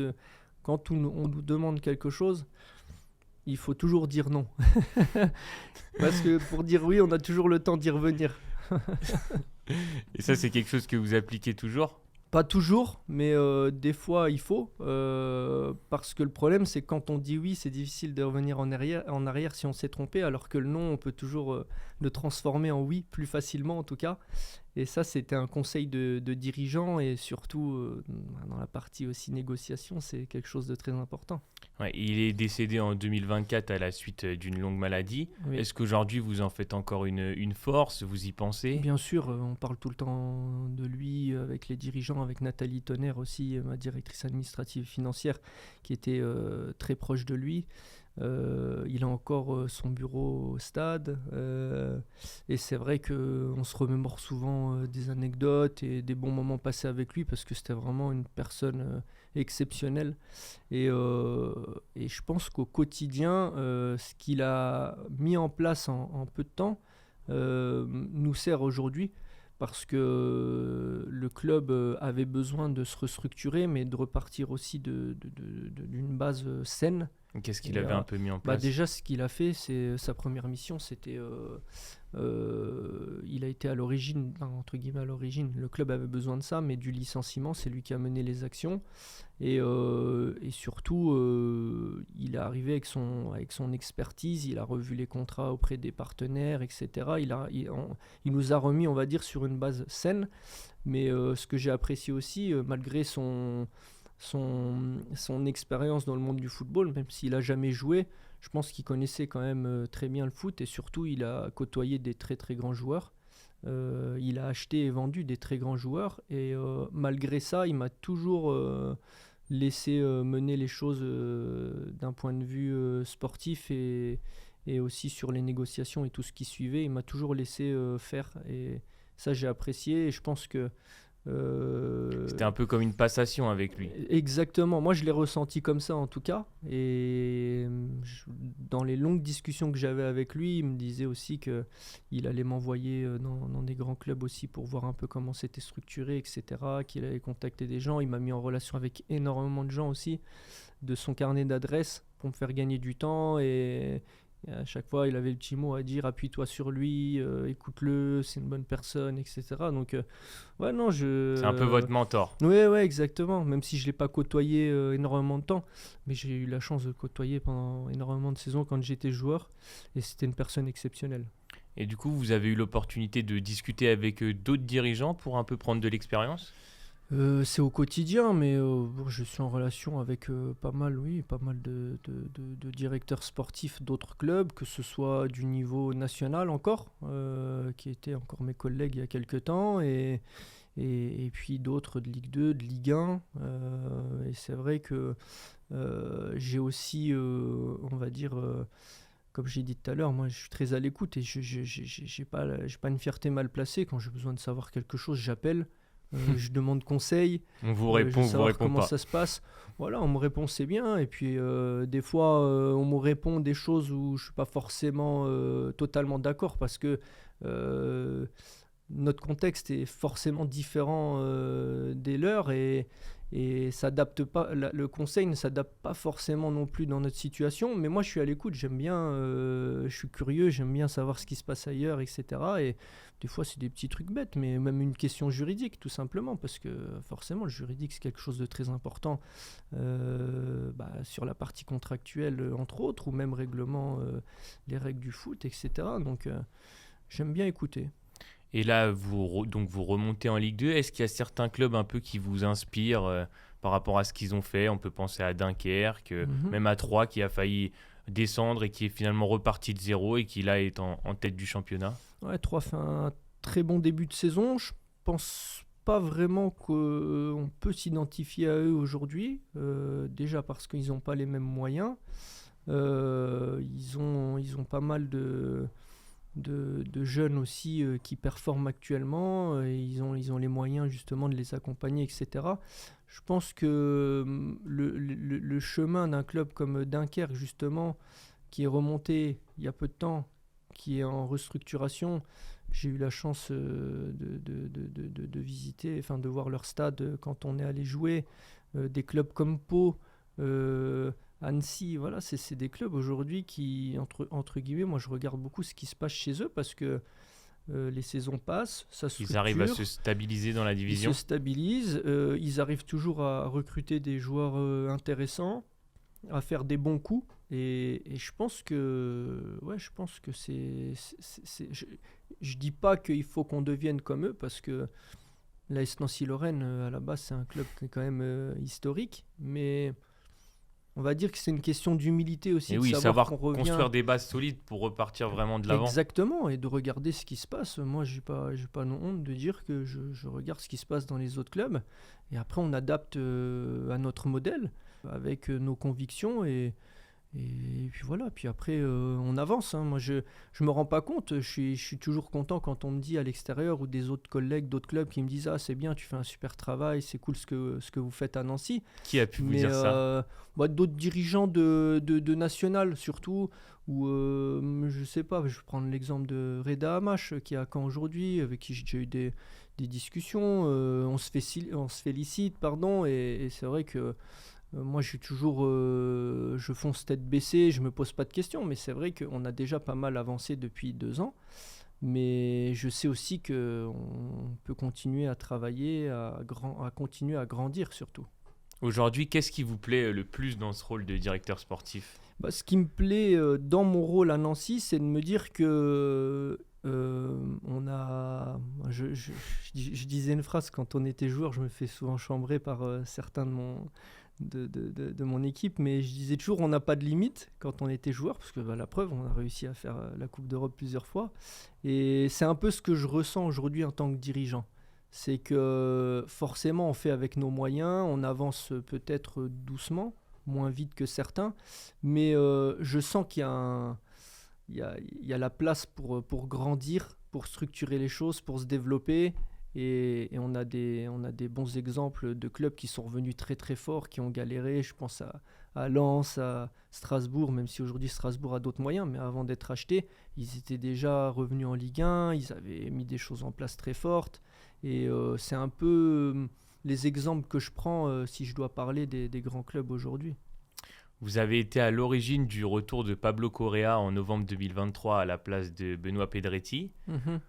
Speaker 2: quand on nous demande quelque chose, il faut toujours dire non. Parce que pour dire oui, on a toujours le temps d'y revenir.
Speaker 1: Et ça, c'est quelque chose que vous appliquez toujours?
Speaker 2: Pas toujours, mais des fois il faut. Parce que le problème, c'est que quand on dit oui, c'est difficile de revenir en arrière si on s'est trompé, alors que le non, on peut toujours le transformer en oui, plus facilement en tout cas. Et ça, c'était un conseil de dirigeant, et surtout dans la partie aussi négociation, c'est quelque chose de très important.
Speaker 1: Ouais, il est décédé en 2024 à la suite d'une longue maladie.
Speaker 2: Oui.
Speaker 1: Est-ce qu'aujourd'hui, vous en faites encore une force? Vous y pensez?
Speaker 2: Bien sûr, on parle tout le temps de lui avec les dirigeants, avec Nathalie Tonnerre aussi, ma directrice administrative et financière, qui était très proche de lui. Il a encore son bureau au stade. Et c'est vrai qu'on se remémore souvent des anecdotes et des bons moments passés avec lui, parce que c'était vraiment une personne exceptionnelle. Et je pense qu'au quotidien, ce qu'il a mis en place en peu de temps nous sert aujourd'hui, parce que le club avait besoin de se restructurer, mais de repartir aussi d'une base saine.
Speaker 1: Qu'est-ce qu'il
Speaker 2: Et,
Speaker 1: avait un peu mis en place?
Speaker 2: déjà, ce qu'il a fait, c'est sa première mission, c'était il a été à l'origine, enfin, entre guillemets à l'origine, le club avait besoin de ça, mais du licenciement, c'est lui qui a mené les actions. Et surtout, il est arrivé avec son expertise, il a revu les contrats auprès des partenaires, etc. Il nous a remis, on va dire, sur une base saine. Mais ce que j'ai apprécié aussi, malgré son expérience dans le monde du football, même s'il n'a jamais joué, je pense qu'il connaissait quand même très bien le foot et surtout il a côtoyé des très très grands joueurs. Il a acheté et vendu des très grands joueurs et malgré ça, il m'a toujours laissé mener les choses d'un point de vue sportif et aussi sur les négociations et tout ce qui suivait. Il m'a toujours laissé faire et ça j'ai apprécié et je pense que
Speaker 1: C'était un peu comme une passation avec lui.
Speaker 2: exactement, moi je l'ai ressenti comme ça en tout cas. Et dans les longues discussions que j'avais avec lui, il me disait aussi que il allait m'envoyer dans des grands clubs aussi pour voir un peu comment c'était structuré, etc. Qu'il allait contacter des gens. Il m'a mis en relation avec énormément de gens aussi, de son carnet d'adresses pour me faire gagner du temps. Et à chaque fois, il avait le petit mot à dire, appuie-toi sur lui, écoute-le, c'est une bonne personne, etc. Donc, ouais, non,
Speaker 1: C'est un peu votre mentor.
Speaker 2: ouais, exactement. Même si je ne l'ai pas côtoyé énormément de temps, mais j'ai eu la chance de le côtoyer pendant énormément de saisons quand j'étais joueur, et c'était une personne exceptionnelle.
Speaker 1: Et du coup, vous avez eu l'opportunité de discuter avec d'autres dirigeants pour un peu prendre de l'expérience?
Speaker 2: C'est au quotidien, mais bon, je suis en relation avec pas mal de directeurs sportifs d'autres clubs, que ce soit du niveau national encore, qui étaient encore mes collègues il y a quelques temps, et puis d'autres de Ligue 2, de Ligue 1. Et c'est vrai que j'ai aussi, on va dire, comme j'ai dit tout à l'heure, moi je suis très à l'écoute et j'ai pas une fierté mal placée. Quand j'ai besoin de savoir quelque chose, j'appelle. Je demande conseil,
Speaker 1: On vous
Speaker 2: je
Speaker 1: répond,
Speaker 2: veux
Speaker 1: vous
Speaker 2: savoir
Speaker 1: répond
Speaker 2: comment
Speaker 1: pas.
Speaker 2: ça se passe. Voilà, on me répond c'est bien. Et puis des fois, on me répond des choses où je suis pas forcément totalement d'accord parce que euh, notre contexte est forcément différent des leurs et s'adapte pas, le conseil ne s'adapte pas forcément non plus dans notre situation. Mais moi, je suis à l'écoute, j'aime bien, je suis curieux, j'aime bien savoir ce qui se passe ailleurs, etc. Et des fois, c'est des petits trucs bêtes, mais même une question juridique, tout simplement, parce que forcément, le juridique, c'est quelque chose de très important sur la partie contractuelle, entre autres, ou même règlement, les règles du foot, etc. Donc, j'aime bien écouter.
Speaker 1: Et là, donc vous remontez en Ligue 2. Est-ce qu'il y a certains clubs un peu qui vous inspirent par rapport à ce qu'ils ont fait? On peut penser à Dunkerque, même à Troyes qui a failli descendre et qui est finalement reparti de zéro et qui là est en tête du championnat.
Speaker 2: Ouais, Troyes fait un très bon début de saison. Je pense pas vraiment qu'on peut s'identifier à eux aujourd'hui. Déjà parce qu'ils n'ont pas les mêmes moyens. Ils ont pas mal de jeunes aussi qui performent actuellement. Et ils ont les moyens justement de les accompagner, etc. Je pense que le chemin d'un club comme Dunkerque, justement, qui est remonté il y a peu de temps, qui est en restructuration. J'ai eu la chance de visiter, enfin de voir leur stade quand on est allé jouer. Des clubs comme Pau, Annecy, voilà, c'est des clubs aujourd'hui qui, entre guillemets, moi je regarde beaucoup ce qui se passe chez eux parce que les saisons passent, ça se
Speaker 1: Ils arrivent à
Speaker 2: structure,
Speaker 1: se stabiliser dans la
Speaker 2: ils
Speaker 1: division.
Speaker 2: se stabilisent, ils arrivent toujours à recruter des joueurs intéressants, à faire des bons coups. Et je pense que, ouais, je pense que je dis pas qu'il faut qu'on devienne comme eux parce que l'AS Nancy-Lorraine, à la base, c'est un club qui est quand même historique, mais on va dire que c'est une question d'humilité aussi,
Speaker 1: Et
Speaker 2: de
Speaker 1: oui,
Speaker 2: savoir
Speaker 1: savoir
Speaker 2: qu'on revient.
Speaker 1: construire des bases solides pour repartir vraiment de l'avant.
Speaker 2: Exactement, et de regarder ce qui se passe. Moi, j'ai pas non honte de dire que je regarde ce qui se passe dans les autres clubs, et après on adapte à notre modèle, avec nos convictions, et puis voilà, puis après on avance. Moi je me rends pas compte, je suis toujours content quand on me dit à l'extérieur ou des autres collègues d'autres clubs qui me disent ah c'est bien, tu fais un super travail, c'est cool ce que vous faites à Nancy.
Speaker 1: Qui a pu vous
Speaker 2: Mais
Speaker 1: dire ça?
Speaker 2: d'autres dirigeants de national surtout, ou je sais pas, je vais prendre l'exemple de Reda Hamache qui est à Caen aujourd'hui, avec qui j'ai déjà eu des discussions, on se félicite, pardon, et c'est vrai que Moi, je suis toujours, je fonce tête baissée, je me pose pas de questions, mais c'est vrai qu'on a déjà pas mal avancé depuis 2 ans. Mais je sais aussi qu'on peut continuer à travailler, à continuer à grandir surtout.
Speaker 1: Aujourd'hui, qu'est-ce qui vous plaît le plus dans ce rôle de directeur sportif?
Speaker 2: Bah, ce qui me plaît dans mon rôle à Nancy, c'est de me dire que on a. Je disais une phrase quand on était joueur, je me fais souvent chambrer par certains de mon équipe, mais je disais toujours on n'a pas de limite quand on était joueur, parce que bah, la preuve, on a réussi à faire la Coupe d'Europe plusieurs fois. Et c'est un peu ce que je ressens aujourd'hui en tant que dirigeant. C'est que forcément on fait avec nos moyens, on avance peut-être doucement, moins vite que certains, mais je sens qu'il y a il y a la place pour grandir, pour structurer les choses, pour se développer. Et on a des bons exemples de clubs qui sont revenus très très forts, qui ont galéré. Je pense à Lens, à Strasbourg, même si aujourd'hui Strasbourg a d'autres moyens, mais avant d'être achetés, ils étaient déjà revenus en Ligue 1, ils avaient mis des choses en place très fortes. Et c'est un peu les exemples que je prends si je dois parler des grands clubs aujourd'hui.
Speaker 1: Vous avez été à l'origine du retour de Pablo Correa en novembre 2023 à la place de Benoît Pedretti.
Speaker 2: Mhm.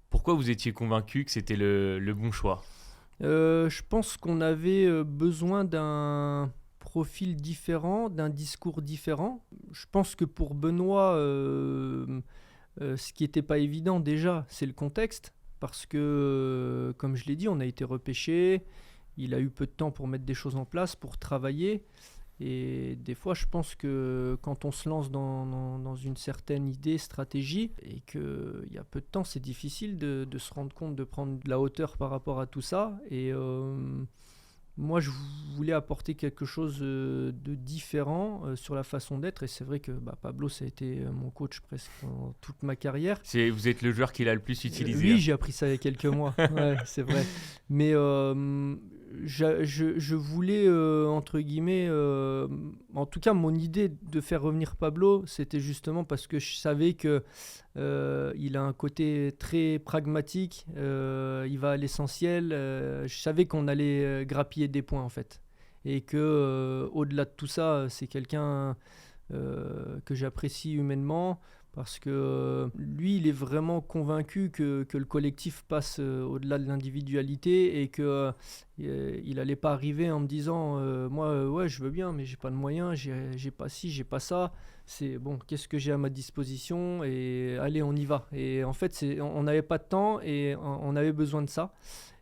Speaker 1: Pourquoi vous étiez convaincu que c'était le bon choix?
Speaker 2: Je pense qu'on avait besoin d'un profil différent, d'un discours différent. Je pense que pour Benoît, ce qui n'était pas évident déjà, c'est le contexte. Parce que, comme je l'ai dit, on a été repêché. Il a eu peu de temps pour mettre des choses en place, pour travailler. Et des fois, je pense que quand on se lance dans une certaine idée, stratégie, et qu'il y a peu de temps, c'est difficile de se rendre compte, de prendre de la hauteur par rapport à tout ça. Et moi, je voulais apporter quelque chose de différent sur la façon d'être. Et c'est vrai que Pablo, ça a été mon coach presque dans toute ma carrière.
Speaker 1: Vous êtes le joueur qu'il a le plus utilisé.
Speaker 2: Oui, j'ai appris ça il y a quelques mois. Ouais, c'est vrai. Mais je voulais, entre guillemets, en tout cas, mon idée de faire revenir Pablo, c'était justement parce que je savais que il a un côté très pragmatique, il va à l'essentiel. Je savais qu'on allait grappiller des points, en fait. Et que, au-delà de tout ça, c'est quelqu'un que j'apprécie humainement. Parce que lui, il est vraiment convaincu que le collectif passe au-delà de l'individualité et qu'il n'allait pas arriver en me disant moi, ouais, je veux bien, mais j'ai pas de moyens, j'ai pas ci, j'ai pas ça. C'est bon, qu'est-ce que j'ai à ma disposition? Et allez, on y va. Et en fait, on n'avait pas de temps et on avait besoin de ça.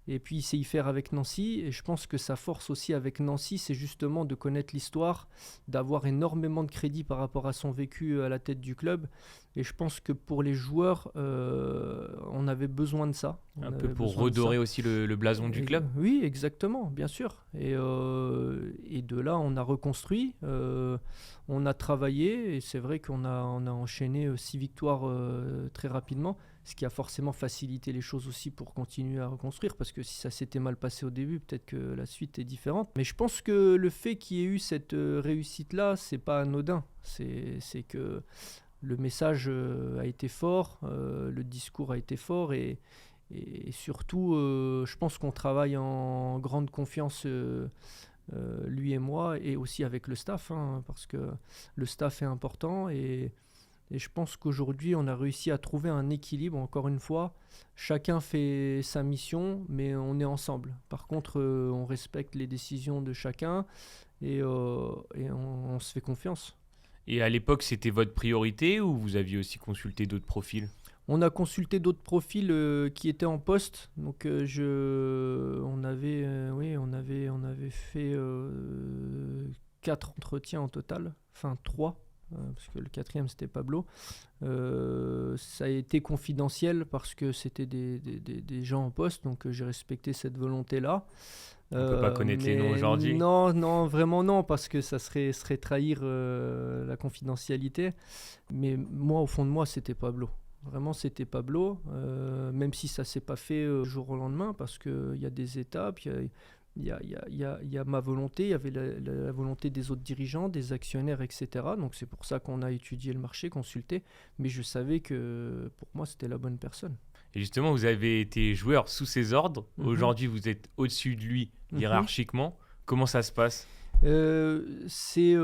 Speaker 2: Et puis il sait y faire avec Nancy. Et je pense que sa force aussi avec Nancy, c'est justement de connaître l'histoire, d'avoir énormément de crédit par rapport à son vécu à la tête du club. Et je pense que pour les joueurs, on avait besoin de ça.
Speaker 1: Un peu pour redorer aussi le blason du club.
Speaker 2: Oui, exactement, bien sûr. Et de là, on a reconstruit, on a travaillé. Et c'est vrai qu'on a enchaîné 6 victoires très rapidement. Ce qui a forcément facilité les choses aussi pour continuer à reconstruire, parce que si ça s'était mal passé au début, peut-être que la suite est différente. Mais je pense que le fait qu'il y ait eu cette réussite-là, c'est pas anodin. C'est que le message a été fort, le discours a été fort, et surtout, je pense qu'on travaille en grande confiance, lui et moi, et aussi avec le staff, hein, parce que le staff est important. Et je pense qu'aujourd'hui, on a réussi à trouver un équilibre, encore une fois. Chacun fait sa mission, mais on est ensemble. Par contre, on respecte les décisions de chacun et on se fait confiance.
Speaker 1: Et à l'époque, c'était votre priorité ou vous aviez aussi consulté d'autres profils?
Speaker 2: On a consulté d'autres profils qui étaient en poste. Donc, on avait fait 4 entretiens en total, enfin 3. Parce que le 4e c'était Pablo. Ça a été confidentiel parce que c'était des gens en poste, donc j'ai respecté cette volonté-là.
Speaker 1: On ne peut pas connaître les noms aujourd'hui?
Speaker 2: Non, vraiment non, parce que ça serait trahir la confidentialité. Mais moi, au fond de moi, c'était Pablo. Vraiment, c'était Pablo, même si ça ne s'est pas fait jour au lendemain, parce qu'il y a des étapes, il y a ma volonté, il y avait la volonté des autres dirigeants, des actionnaires, etc. Donc c'est pour ça qu'on a étudié le marché, consulté, mais je savais que pour moi c'était la bonne personne.
Speaker 1: Et justement, vous avez été joueur sous ses ordres. Aujourd'hui, vous êtes au-dessus de lui hiérarchiquement. Comment ça se passe?
Speaker 2: C'est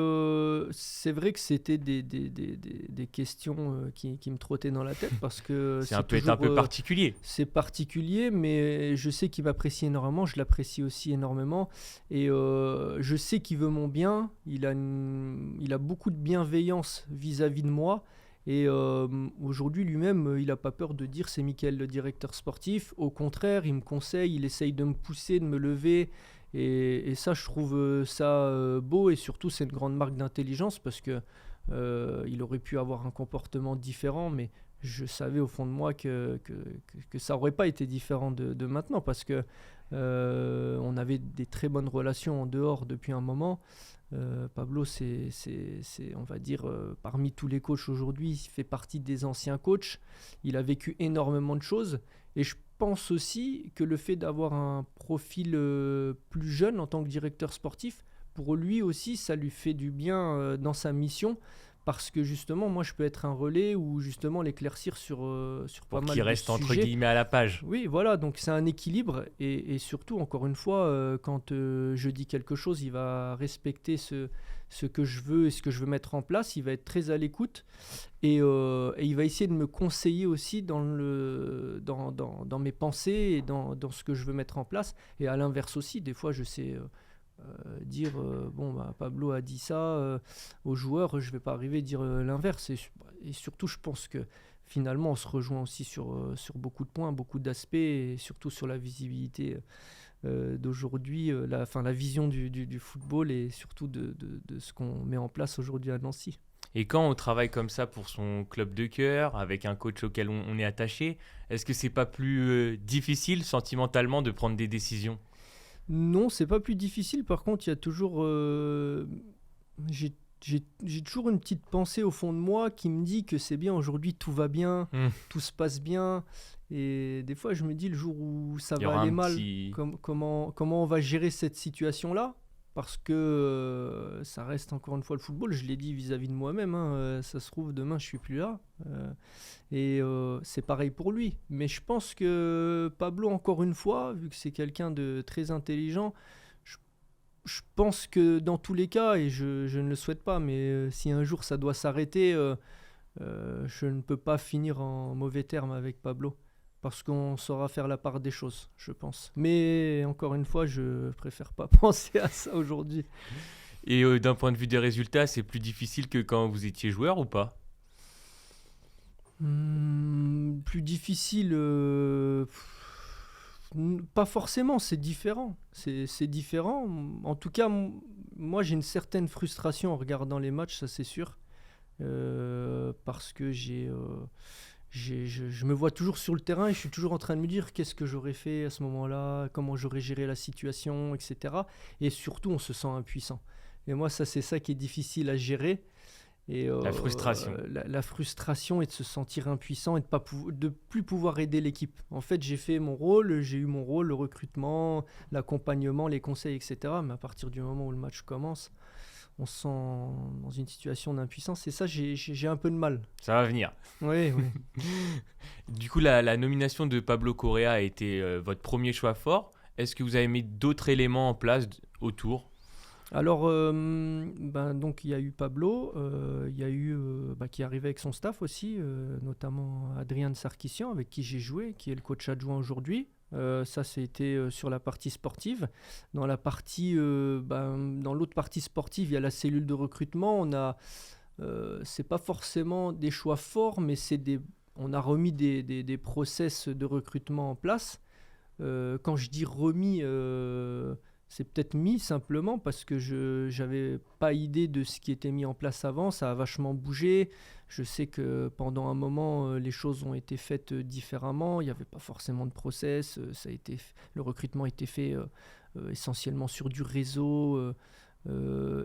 Speaker 2: vrai que c'était des questions qui me trottaient dans la tête parce que
Speaker 1: Ça peut être un peu particulier.
Speaker 2: c'est particulier, mais je sais qu'il m'apprécie énormément, je l'apprécie aussi énormément et je sais qu'il veut mon bien, il a beaucoup de bienveillance vis-à-vis de moi. Et aujourd'hui, lui-même, il n'a pas peur de dire c'est Mickaël le directeur sportif. Au contraire, il me conseille, il essaye de me pousser, de me lever. Et ça, je trouve ça beau. Et surtout, c'est une grande marque d'intelligence parce que il aurait pu avoir un comportement différent. Mais je savais au fond de moi que ça n'aurait pas été différent de maintenant parce que on avait des très bonnes relations en dehors depuis un moment. Pablo, on va dire, parmi tous les coachs aujourd'hui, il fait partie des anciens coachs. Il a vécu énormément de choses. Et je pense aussi que le fait d'avoir un profil plus jeune en tant que directeur sportif, pour lui aussi, ça lui fait du bien dans sa mission. Parce que justement, moi, je peux être un relais ou justement l'éclaircir sur pas
Speaker 1: Pour
Speaker 2: mal
Speaker 1: qu'il
Speaker 2: de
Speaker 1: reste entre
Speaker 2: sujets.
Speaker 1: guillemets à la page.
Speaker 2: Oui, voilà, donc c'est un équilibre et surtout, encore une fois, quand je dis quelque chose, il va respecter ce que je veux et ce que je veux mettre en place, il va être très à l'écoute et il va essayer de me conseiller aussi dans mes pensées et dans ce que je veux mettre en place. Et à l'inverse aussi, des fois, je sais dire, bon, bah, Pablo a dit ça aux joueurs, je ne vais pas arriver à dire l'inverse. Et surtout, je pense que finalement, on se rejoint aussi sur beaucoup de points, beaucoup d'aspects, et surtout sur la visibilité d'aujourd'hui, la vision du football et surtout de ce qu'on met en place aujourd'hui à Nancy.
Speaker 1: Et quand on travaille comme ça pour son club de cœur, avec un coach auquel on est attaché, est-ce que c'est pas plus difficile sentimentalement de prendre des décisions?
Speaker 2: Non, c'est pas plus difficile. Par contre, il y a toujours, j'ai toujours une petite pensée au fond de moi qui me dit que c'est bien aujourd'hui, tout va bien,
Speaker 1: Hmm.
Speaker 2: tout se passe bien. Et des fois, je me dis le jour où ça
Speaker 1: Il y
Speaker 2: va
Speaker 1: aura
Speaker 2: aller
Speaker 1: un
Speaker 2: mal,
Speaker 1: petit...
Speaker 2: comment on va gérer cette situation-là? Parce que ça reste encore une fois le football. Je l'ai dit vis-à-vis de moi-même, hein, ça se trouve demain je suis plus là. Et c'est pareil pour lui. Mais je pense que Pablo, encore une fois, vu que c'est quelqu'un de très intelligent, je, je pense que dans tous les cas, et je ne le souhaite pas, mais si un jour ça doit s'arrêter, je ne peux pas finir en mauvais termes avec Pablo. Parce qu'on saura faire la part des choses, je pense. Mais encore une fois, je préfère pas penser à ça aujourd'hui.
Speaker 1: Et d'un point de vue des résultats, c'est plus difficile que quand vous étiez joueur ou pas?
Speaker 2: Plus difficile, pas forcément, c'est différent. C'est différent. En tout cas, moi j'ai une certaine frustration en regardant les matchs, ça c'est sûr. Parce que je me vois toujours sur le terrain et je suis toujours en train de me dire qu'est-ce que j'aurais fait à ce moment-là, comment j'aurais géré la situation, etc. Et surtout, on se sent impuissant. Et moi, ça, c'est ça qui est difficile à gérer. Et
Speaker 1: La frustration.
Speaker 2: la frustration et de se sentir impuissant et de plus pouvoir aider l'équipe. En fait, j'ai fait mon rôle, j'ai eu mon rôle, le recrutement, l'accompagnement, les conseils, etc. Mais à partir du moment où le match commence, on se sent dans une situation d'impuissance. Et ça, j'ai un peu de mal.
Speaker 1: Ça va venir.
Speaker 2: Oui, oui.
Speaker 1: Du coup, la nomination de Pablo Correa a été votre premier choix fort. Est-ce que vous avez mis d'autres éléments en place autour?
Speaker 2: Alors, donc il y a eu Pablo, il y a eu qui est arrivé avec son staff aussi, notamment Adrien Sarkissian, avec qui j'ai joué, qui est le coach adjoint aujourd'hui. Ça, c'était sur la partie sportive. Dans la partie, dans l'autre partie sportive, il y a la cellule de recrutement. C'est pas forcément des choix forts, mais on a remis des process de recrutement en place. Quand je dis remis, c'est peut-être mis simplement parce que je n'avais pas idée de ce qui était mis en place avant. Ça a vachement bougé. Je sais que pendant un moment, les choses ont été faites différemment. Il n'y avait pas forcément de process. Le recrutement a été fait essentiellement sur du réseau.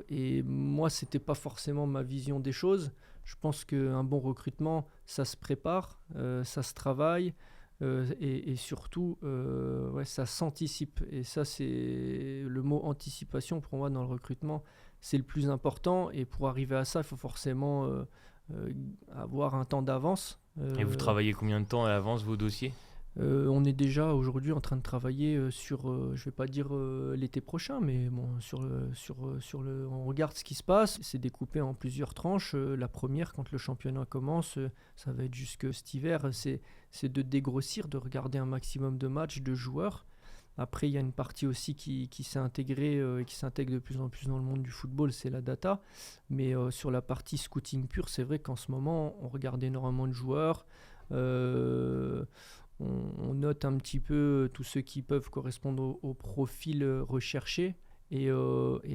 Speaker 2: Et moi, ce n'était pas forcément ma vision des choses. Je pense qu'un bon recrutement, ça se prépare, ça se travaille. Et surtout, ça s'anticipe. Et ça, c'est le mot anticipation pour moi dans le recrutement, c'est le plus important. Et pour arriver à ça, il faut forcément avoir un temps d'avance.
Speaker 1: Et vous travaillez combien de temps à l'avance vos dossiers?
Speaker 2: On est déjà aujourd'hui en train de travailler sur, je vais pas dire l'été prochain, mais bon, on regarde ce qui se passe. C'est découpé en plusieurs tranches. La première, quand le championnat commence, ça va être jusque cet hiver, c'est de dégrossir, de regarder un maximum de matchs, de joueurs. Après, il y a une partie aussi qui s'est intégrée et qui s'intègre de plus en plus dans le monde du football, c'est la data. Mais sur la partie scouting pure, c'est vrai qu'en ce moment, on regarde énormément de joueurs. On note un petit peu tous ceux qui peuvent correspondre au profil recherché. Et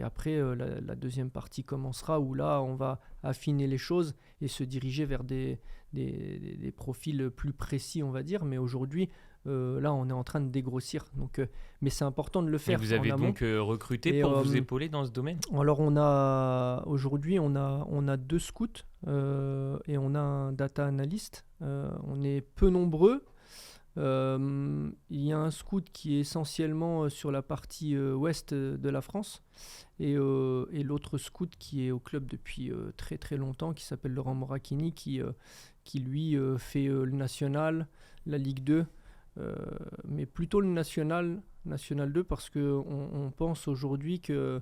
Speaker 2: après, la deuxième partie commencera où là, on va affiner les choses et se diriger vers des profils plus précis, on va dire. Mais aujourd'hui, là, on est en train de dégrossir. Donc, mais c'est important de le faire.
Speaker 1: Et vous avez
Speaker 2: en amont.
Speaker 1: donc recruté
Speaker 2: Et,
Speaker 1: pour vous épauler dans ce domaine?
Speaker 2: Alors, aujourd'hui, on a 2 scouts et on a un data analyst. On est peu nombreux. Il y a un scout qui est essentiellement sur la partie ouest de la France et l'autre scout qui est au club depuis très très longtemps, qui s'appelle Laurent Moracchini, qui lui fait le national, la Ligue 2, mais plutôt le national 2 parce qu'on pense aujourd'hui que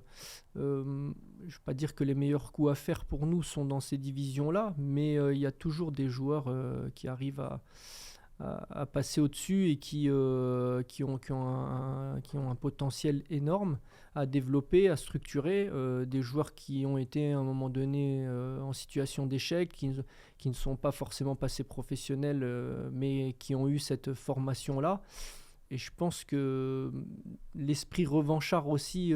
Speaker 2: je ne vais pas dire que les meilleurs coups à faire pour nous sont dans ces divisions-là, mais il y a toujours des joueurs qui arrivent à passer au-dessus et qui ont un potentiel énorme à développer, à structurer, des joueurs qui ont été à un moment donné en situation d'échec, qui ne sont pas forcément passés professionnels, mais qui ont eu cette formation-là. Et je pense que l'esprit revanchard aussi,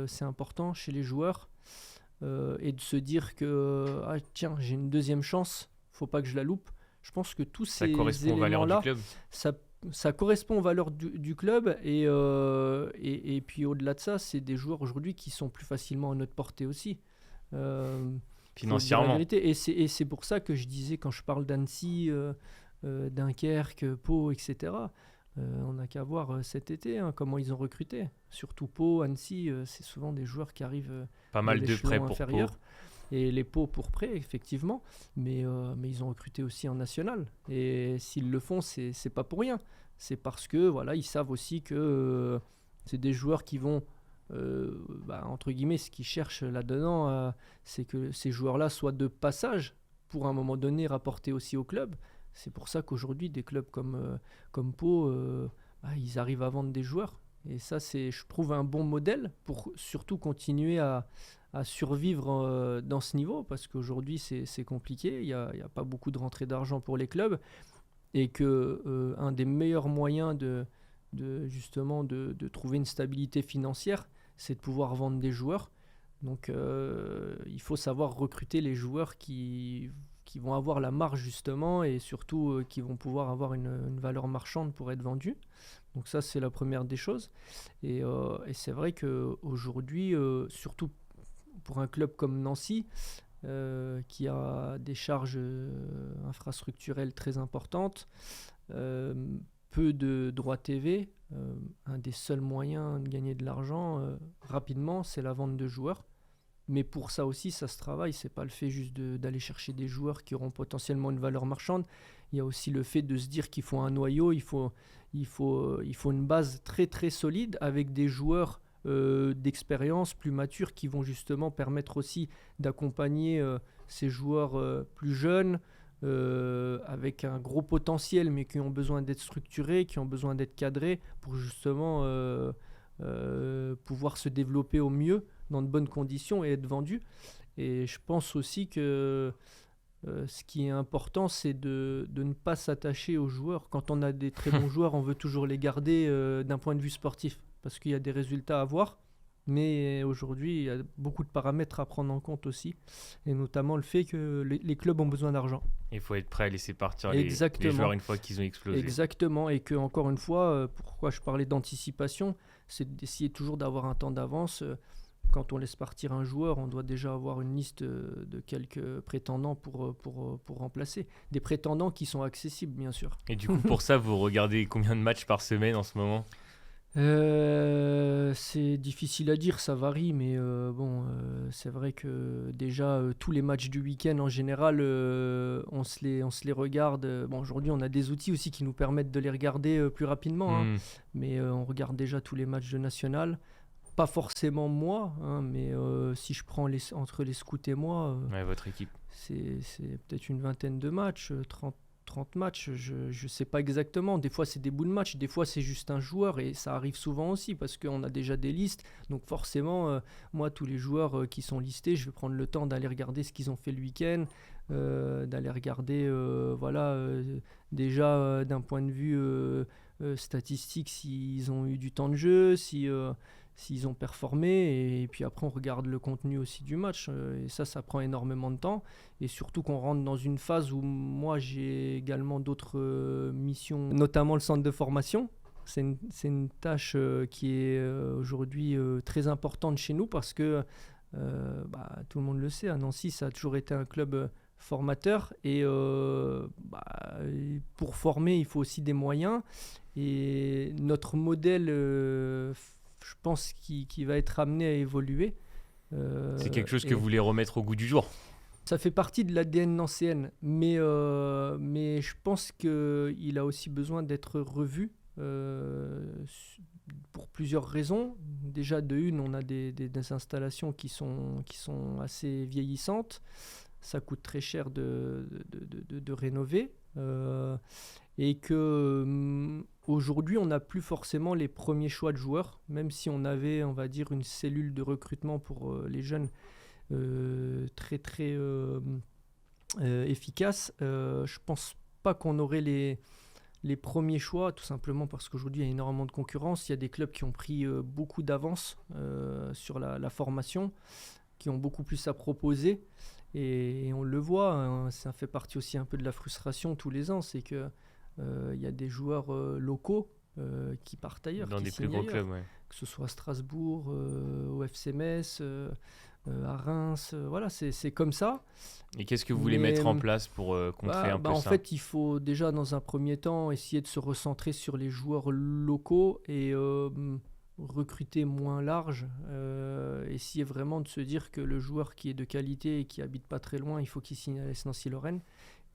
Speaker 2: c'est important chez les joueurs, et de se dire que tiens, j'ai une deuxième chance, faut pas que je la loupe. Je pense que tous ces éléments-là, ça correspond aux valeurs du club et puis au-delà de ça, c'est des joueurs aujourd'hui qui sont plus facilement à notre portée aussi.
Speaker 1: Financièrement.
Speaker 2: Et c'est pour ça que je disais, quand je parle d'Annecy, Dunkerque, Pau, etc., on n'a qu'à voir cet été comment ils ont recruté. Surtout Pau, Annecy, c'est souvent des joueurs qui arrivent
Speaker 1: pas mal de prêts pour Pau.
Speaker 2: Et les Pau pour prêt, effectivement, mais ils ont recruté aussi en national. Et s'ils le font, c'est pas pour rien. C'est parce que voilà, ils savent aussi que c'est des joueurs qui vont, entre guillemets, ce qu'ils cherchent là-dedans, c'est que ces joueurs-là soient de passage pour à un moment donné rapporter aussi au club. C'est pour ça qu'aujourd'hui, des clubs comme Pau, ils arrivent à vendre des joueurs. Et ça, c'est, je trouve, un bon modèle pour surtout continuer à survivre dans ce niveau, parce qu'aujourd'hui c'est compliqué, il n'y a pas beaucoup de rentrée d'argent pour les clubs, et que un des meilleurs moyens justement de trouver une stabilité financière, c'est de pouvoir vendre des joueurs. Donc il faut savoir recruter les joueurs qui vont avoir la marge justement, et surtout qui vont pouvoir avoir une valeur marchande pour être vendus. Donc ça, c'est la première des choses. Et c'est vrai qu'aujourd'hui, surtout pour un club comme Nancy, qui a des charges infrastructurelles très importantes, peu de droits TV, un des seuls moyens de gagner de l'argent rapidement, c'est la vente de joueurs. Mais pour ça aussi, ça se travaille. C'est pas le fait juste d'aller chercher des joueurs qui auront potentiellement une valeur marchande. Il y a aussi le fait de se dire qu'il faut un noyau, il faut une base très très solide avec des joueurs d'expérience plus matures qui vont justement permettre aussi d'accompagner ces joueurs plus jeunes avec un gros potentiel, mais qui ont besoin d'être structurés, qui ont besoin d'être cadrés pour justement pouvoir se développer au mieux dans de bonnes conditions et être vendus. Et je pense aussi que ce qui est important, c'est de ne pas s'attacher aux joueurs. Quand on a des très bons joueurs, on veut toujours les garder d'un point de vue sportif, parce qu'il y a des résultats à voir. Mais aujourd'hui, il y a beaucoup de paramètres à prendre en compte aussi, et notamment le fait que les clubs ont besoin d'argent.
Speaker 1: Il faut être prêt à laisser partir les joueurs une fois qu'ils ont explosé.
Speaker 2: Exactement, et que encore une fois, pourquoi je parlais d'anticipation, c'est d'essayer toujours d'avoir un temps d'avance. Quand on laisse partir un joueur, on doit déjà avoir une liste de quelques prétendants pour remplacer. Des prétendants qui sont accessibles, bien sûr.
Speaker 1: Et du coup, pour ça, vous regardez combien de matchs par semaine en ce moment ?
Speaker 2: C'est difficile à dire, ça varie, mais bon, c'est vrai que déjà tous les matchs du week-end en général, on se les regarde. Bon, aujourd'hui, on a des outils aussi qui nous permettent de les regarder plus rapidement, hein,
Speaker 1: Hmm.
Speaker 2: mais on regarde déjà tous les matchs de national. Pas forcément moi, hein, mais si je prends entre les scouts et moi,
Speaker 1: Ouais, votre équipe.
Speaker 2: c'est peut-être une vingtaine de matchs, 30 matchs, je ne sais pas exactement. Des fois, c'est des bouts de match, des fois, c'est juste un joueur, et ça arrive souvent aussi parce qu'on a déjà des listes. Donc, forcément, moi, tous les joueurs qui sont listés, je vais prendre le temps d'aller regarder ce qu'ils ont fait le week-end, d'aller regarder, voilà, déjà d'un point de vue statistique, s'ils ont eu du temps de jeu, s'ils ont performé, et puis après, on regarde le contenu aussi du match, et ça prend énormément de temps. Et surtout qu'on rentre dans une phase où moi j'ai également d'autres missions, notamment le centre de formation. C'est une tâche qui est aujourd'hui très importante chez nous parce que tout le monde le sait, à Nancy ça a toujours été un club formateur, et pour former il faut aussi des moyens, et notre modèle je pense qu'il va être amené à évoluer.
Speaker 1: C'est quelque chose que
Speaker 2: Et
Speaker 1: vous voulez remettre au goût du jour.
Speaker 2: ça fait partie de l'ADN nancéenne, mais je pense qu'il a aussi besoin d'être revu pour plusieurs raisons. Déjà, de une, on a des installations qui sont assez vieillissantes. Ça coûte très cher de rénover. Et que aujourd'hui, on n'a plus forcément les premiers choix de joueurs, même si on avait, on va dire, une cellule de recrutement pour les jeunes très très efficace. Je pense pas qu'on aurait les premiers choix, tout simplement parce qu'aujourd'hui il y a énormément de concurrence. Il y a des clubs qui ont pris beaucoup d'avance sur la formation, qui ont beaucoup plus à proposer. Et on le voit, hein, ça fait partie aussi un peu de la frustration tous les ans, c'est que il y a des joueurs locaux qui partent ailleurs,
Speaker 1: Dans
Speaker 2: qui
Speaker 1: des plus
Speaker 2: signent
Speaker 1: gros
Speaker 2: ailleurs,
Speaker 1: clubs, ouais.
Speaker 2: que ce soit à Strasbourg, au FC Metz, à Reims, voilà, c'est comme ça.
Speaker 1: Et qu'est-ce que vous voulez
Speaker 2: Mais
Speaker 1: mettre en place pour contrer un peu
Speaker 2: en
Speaker 1: ça?
Speaker 2: fait, il faut déjà dans un premier temps essayer de se recentrer sur les joueurs locaux et recruter moins large. Essayer vraiment de se dire que le joueur qui est de qualité et qui habite pas très loin, il faut qu'il signe à l'AS Nancy-Lorraine,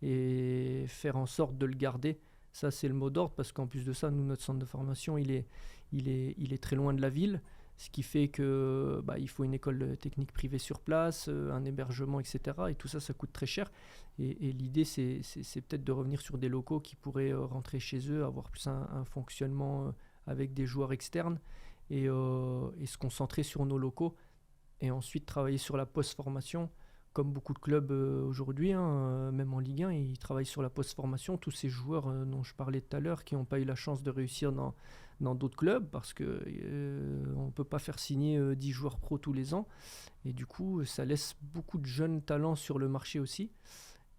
Speaker 2: et faire en sorte de le garder. Ça, c'est le mot d'ordre, parce qu'en plus de ça, nous, notre centre de formation, il est très loin de la ville, ce qui fait que il faut une école technique privée sur place, un hébergement, etc. Et tout ça, ça coûte très cher. Et l'idée, c'est peut-être de revenir sur des locaux qui pourraient rentrer chez eux, avoir plus un fonctionnement avec des joueurs externes, et se concentrer sur nos locaux, et ensuite travailler sur la post-formation, comme beaucoup de clubs aujourd'hui, hein, même en Ligue 1, ils travaillent sur la post-formation. Tous ces joueurs dont je parlais tout à l'heure, qui n'ont pas eu la chance de réussir dans d'autres clubs, parce qu'on ne peut pas faire signer 10 joueurs pro tous les ans. Et du coup, ça laisse beaucoup de jeunes talents sur le marché aussi.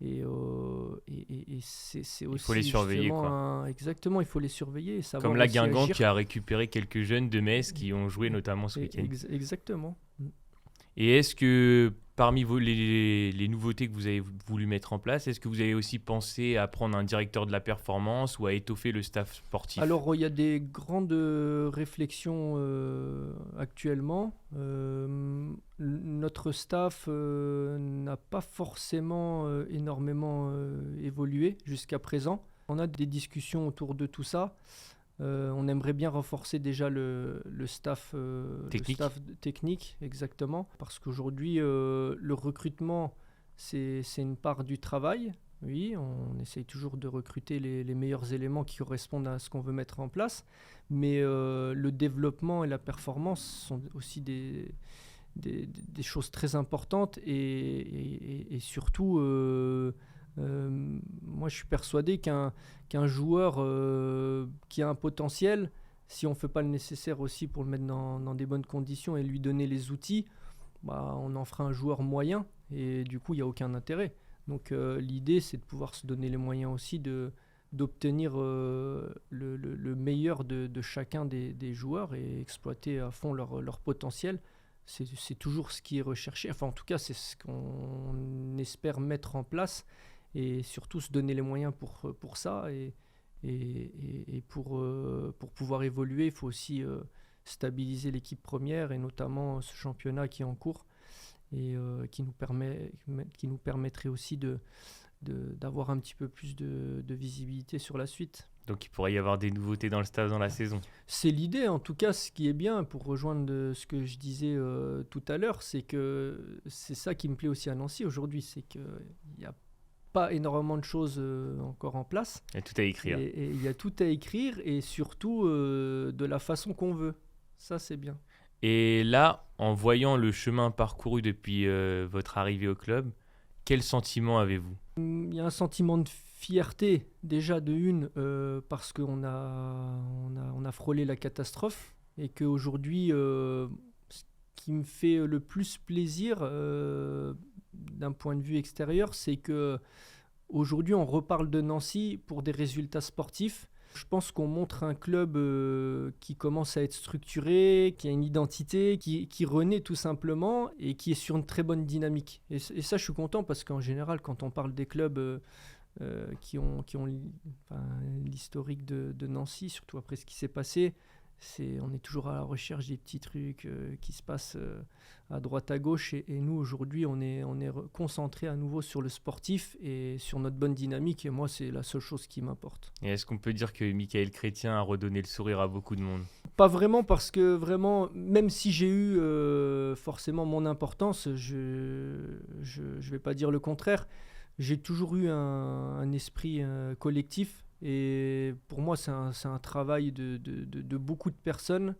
Speaker 2: Et c'est
Speaker 1: Il
Speaker 2: aussi
Speaker 1: faut les surveiller,
Speaker 2: justement
Speaker 1: quoi.
Speaker 2: Exactement, il faut les surveiller et savoir
Speaker 1: Comme la
Speaker 2: aussi
Speaker 1: Guingamp
Speaker 2: agir.
Speaker 1: qui a récupéré quelques jeunes de Metz qui ont joué notamment ce week-end.
Speaker 2: Exactement.
Speaker 1: Et est-ce que parmi les nouveautés que vous avez voulu mettre en place, est-ce que vous avez aussi pensé à prendre un directeur de la performance ou à étoffer le staff sportif?
Speaker 2: Alors, il y a des grandes réflexions actuellement. Notre staff n'a pas forcément énormément évolué jusqu'à présent. On a des discussions autour de tout ça. On aimerait bien renforcer déjà le staff,
Speaker 1: Technique.
Speaker 2: technique, exactement. Parce qu'aujourd'hui, le recrutement, c'est une part du travail. Oui, on essaye toujours de recruter les meilleurs éléments qui correspondent à ce qu'on veut mettre en place. Mais le développement et la performance sont aussi des choses très importantes. Et surtout, moi je suis persuadé qu'un joueur qui a un potentiel, si on ne fait pas le nécessaire aussi pour le mettre dans des bonnes conditions et lui donner les outils, on en fera un joueur moyen, et du coup il n'y a aucun intérêt. Donc l'idée, c'est de pouvoir se donner les moyens aussi d'obtenir le meilleur de chacun des joueurs, et exploiter à fond leur potentiel. C'est toujours ce qui est recherché. Enfin, en tout cas, c'est ce qu'on espère mettre en place, et surtout se donner les moyens pour ça. Et Et pour pouvoir évoluer, il faut aussi stabiliser l'équipe première et notamment ce championnat qui est en cours et qui nous permettrait aussi d'avoir un petit peu plus de visibilité sur la suite.
Speaker 1: Donc il pourrait y avoir des nouveautés dans le stade dans la saison.
Speaker 2: C'est l'idée, en tout cas, ce qui est bien, pour rejoindre ce que je disais tout à l'heure, c'est que c'est ça qui me plaît aussi à Nancy aujourd'hui, c'est qu'il n'y a pas énormément de choses encore en place.
Speaker 1: Il y a tout à écrire.
Speaker 2: Et il y a tout à écrire et surtout de la façon qu'on veut. Ça, c'est bien.
Speaker 1: Et là, en voyant le chemin parcouru depuis votre arrivée au club, quel sentiment avez-vous ?
Speaker 2: Il y a un sentiment de fierté, déjà de une, parce qu'on on a frôlé la catastrophe et qu'aujourd'hui, ce qui me fait le plus plaisir d'un point de vue extérieur, c'est que aujourd'hui on reparle de Nancy pour des résultats sportifs. Je pense qu'on montre un club qui commence à être structuré, qui a une identité, qui renaît tout simplement et qui est sur une très bonne dynamique. Et ça, je suis content parce qu'en général, quand on parle des clubs qui ont l'historique de Nancy, surtout après ce qui s'est passé, on est toujours à la recherche des petits trucs qui se passent à droite à gauche et nous aujourd'hui on est concentré à nouveau sur le sportif et sur notre bonne dynamique et moi c'est la seule chose qui m'importe.
Speaker 1: Et est-ce qu'on peut dire que Michael Chrétien a redonné le sourire à beaucoup de monde ?
Speaker 2: Pas vraiment parce que vraiment même si j'ai eu forcément mon importance, je vais pas dire le contraire, j'ai toujours eu un esprit collectif. Et pour moi, c'est un travail de beaucoup de personnes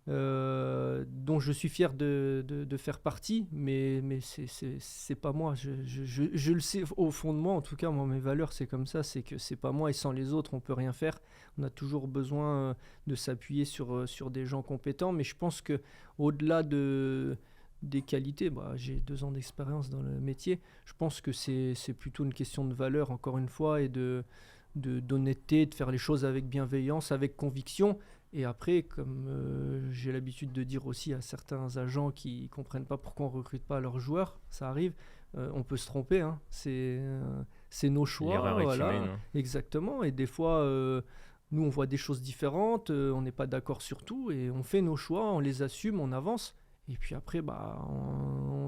Speaker 2: dont je suis fier de faire partie, mais c'est pas moi. Je le sais au fond de moi, en tout cas, moi, mes valeurs, c'est comme ça, c'est que c'est pas moi et sans les autres, on peut rien faire. On a toujours besoin de s'appuyer sur des gens compétents, mais je pense qu'au-delà des qualités, j'ai 2 ans d'expérience dans le métier, je pense que c'est plutôt une question de valeur, encore une fois, et d'honnêteté, de faire les choses avec bienveillance, avec conviction. Et après, comme j'ai l'habitude de dire aussi à certains agents qui ne comprennent pas pourquoi on ne recrute pas leurs joueurs, ça arrive, on peut se tromper, hein. C'est nos choix.
Speaker 1: L'erreur est
Speaker 2: voilà.
Speaker 1: humaine, hein.
Speaker 2: Exactement, et des fois, nous on voit des choses différentes, on n'est pas d'accord sur tout, et on fait nos choix, on les assume, on avance. Et puis après,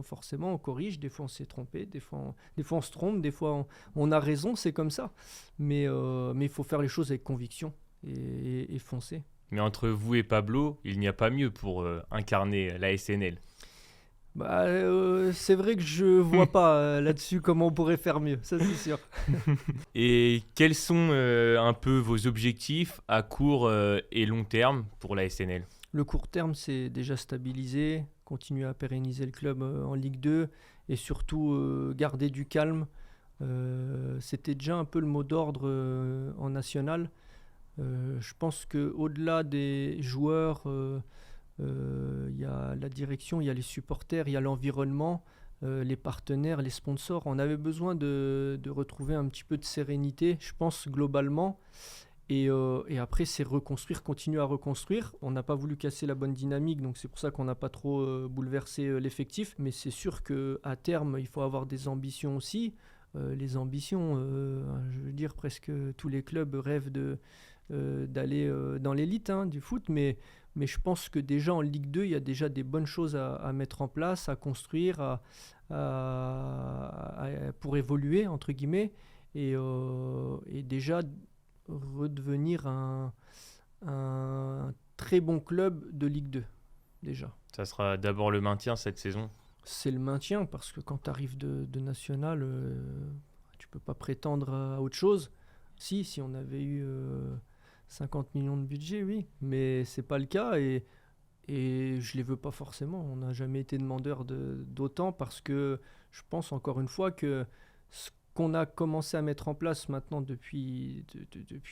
Speaker 2: forcément, on corrige. Des fois, on s'est trompé. Des fois, on se trompe. Des fois, on a raison. C'est comme ça. Mais il faut faire les choses avec conviction et foncer.
Speaker 1: Mais entre vous et Pablo, il n'y a pas mieux pour incarner la SNL.
Speaker 2: C'est vrai que je vois pas là-dessus comment on pourrait faire mieux. Ça, c'est sûr.
Speaker 1: Et quels sont un peu vos objectifs à court et long terme pour la SNL ?
Speaker 2: Le court terme, c'est déjà stabiliser, continuer à pérenniser le club en Ligue 2 et surtout garder du calme. C'était déjà un peu le mot d'ordre en national. Je pense qu'au-delà des joueurs, il y a la direction, il y a les supporters, il y a l'environnement, les partenaires, les sponsors. On avait besoin de retrouver un petit peu de sérénité, je pense, globalement. Et après, c'est reconstruire, continuer à reconstruire. On n'a pas voulu casser la bonne dynamique, donc c'est pour ça qu'on n'a pas trop bouleversé l'effectif. Mais c'est sûr qu'à terme, il faut avoir des ambitions aussi. Les ambitions, je veux dire, presque tous les clubs rêvent d'aller dans l'élite du foot. Mais je pense que déjà en Ligue 2, il y a déjà des bonnes choses à mettre en place, à construire, pour évoluer, entre guillemets. Et déjà redevenir un très bon club de Ligue 2, déjà.
Speaker 1: Ça sera d'abord le maintien cette saison ?
Speaker 2: C'est le maintien, parce que quand tu arrives de national, tu peux pas prétendre à autre chose. Si on avait eu 50 millions de budget, oui, mais c'est pas le cas et je les veux pas forcément. On n'a jamais été demandeur d'autant parce que je pense encore une fois que ce qu'on a commencé à mettre en place maintenant depuis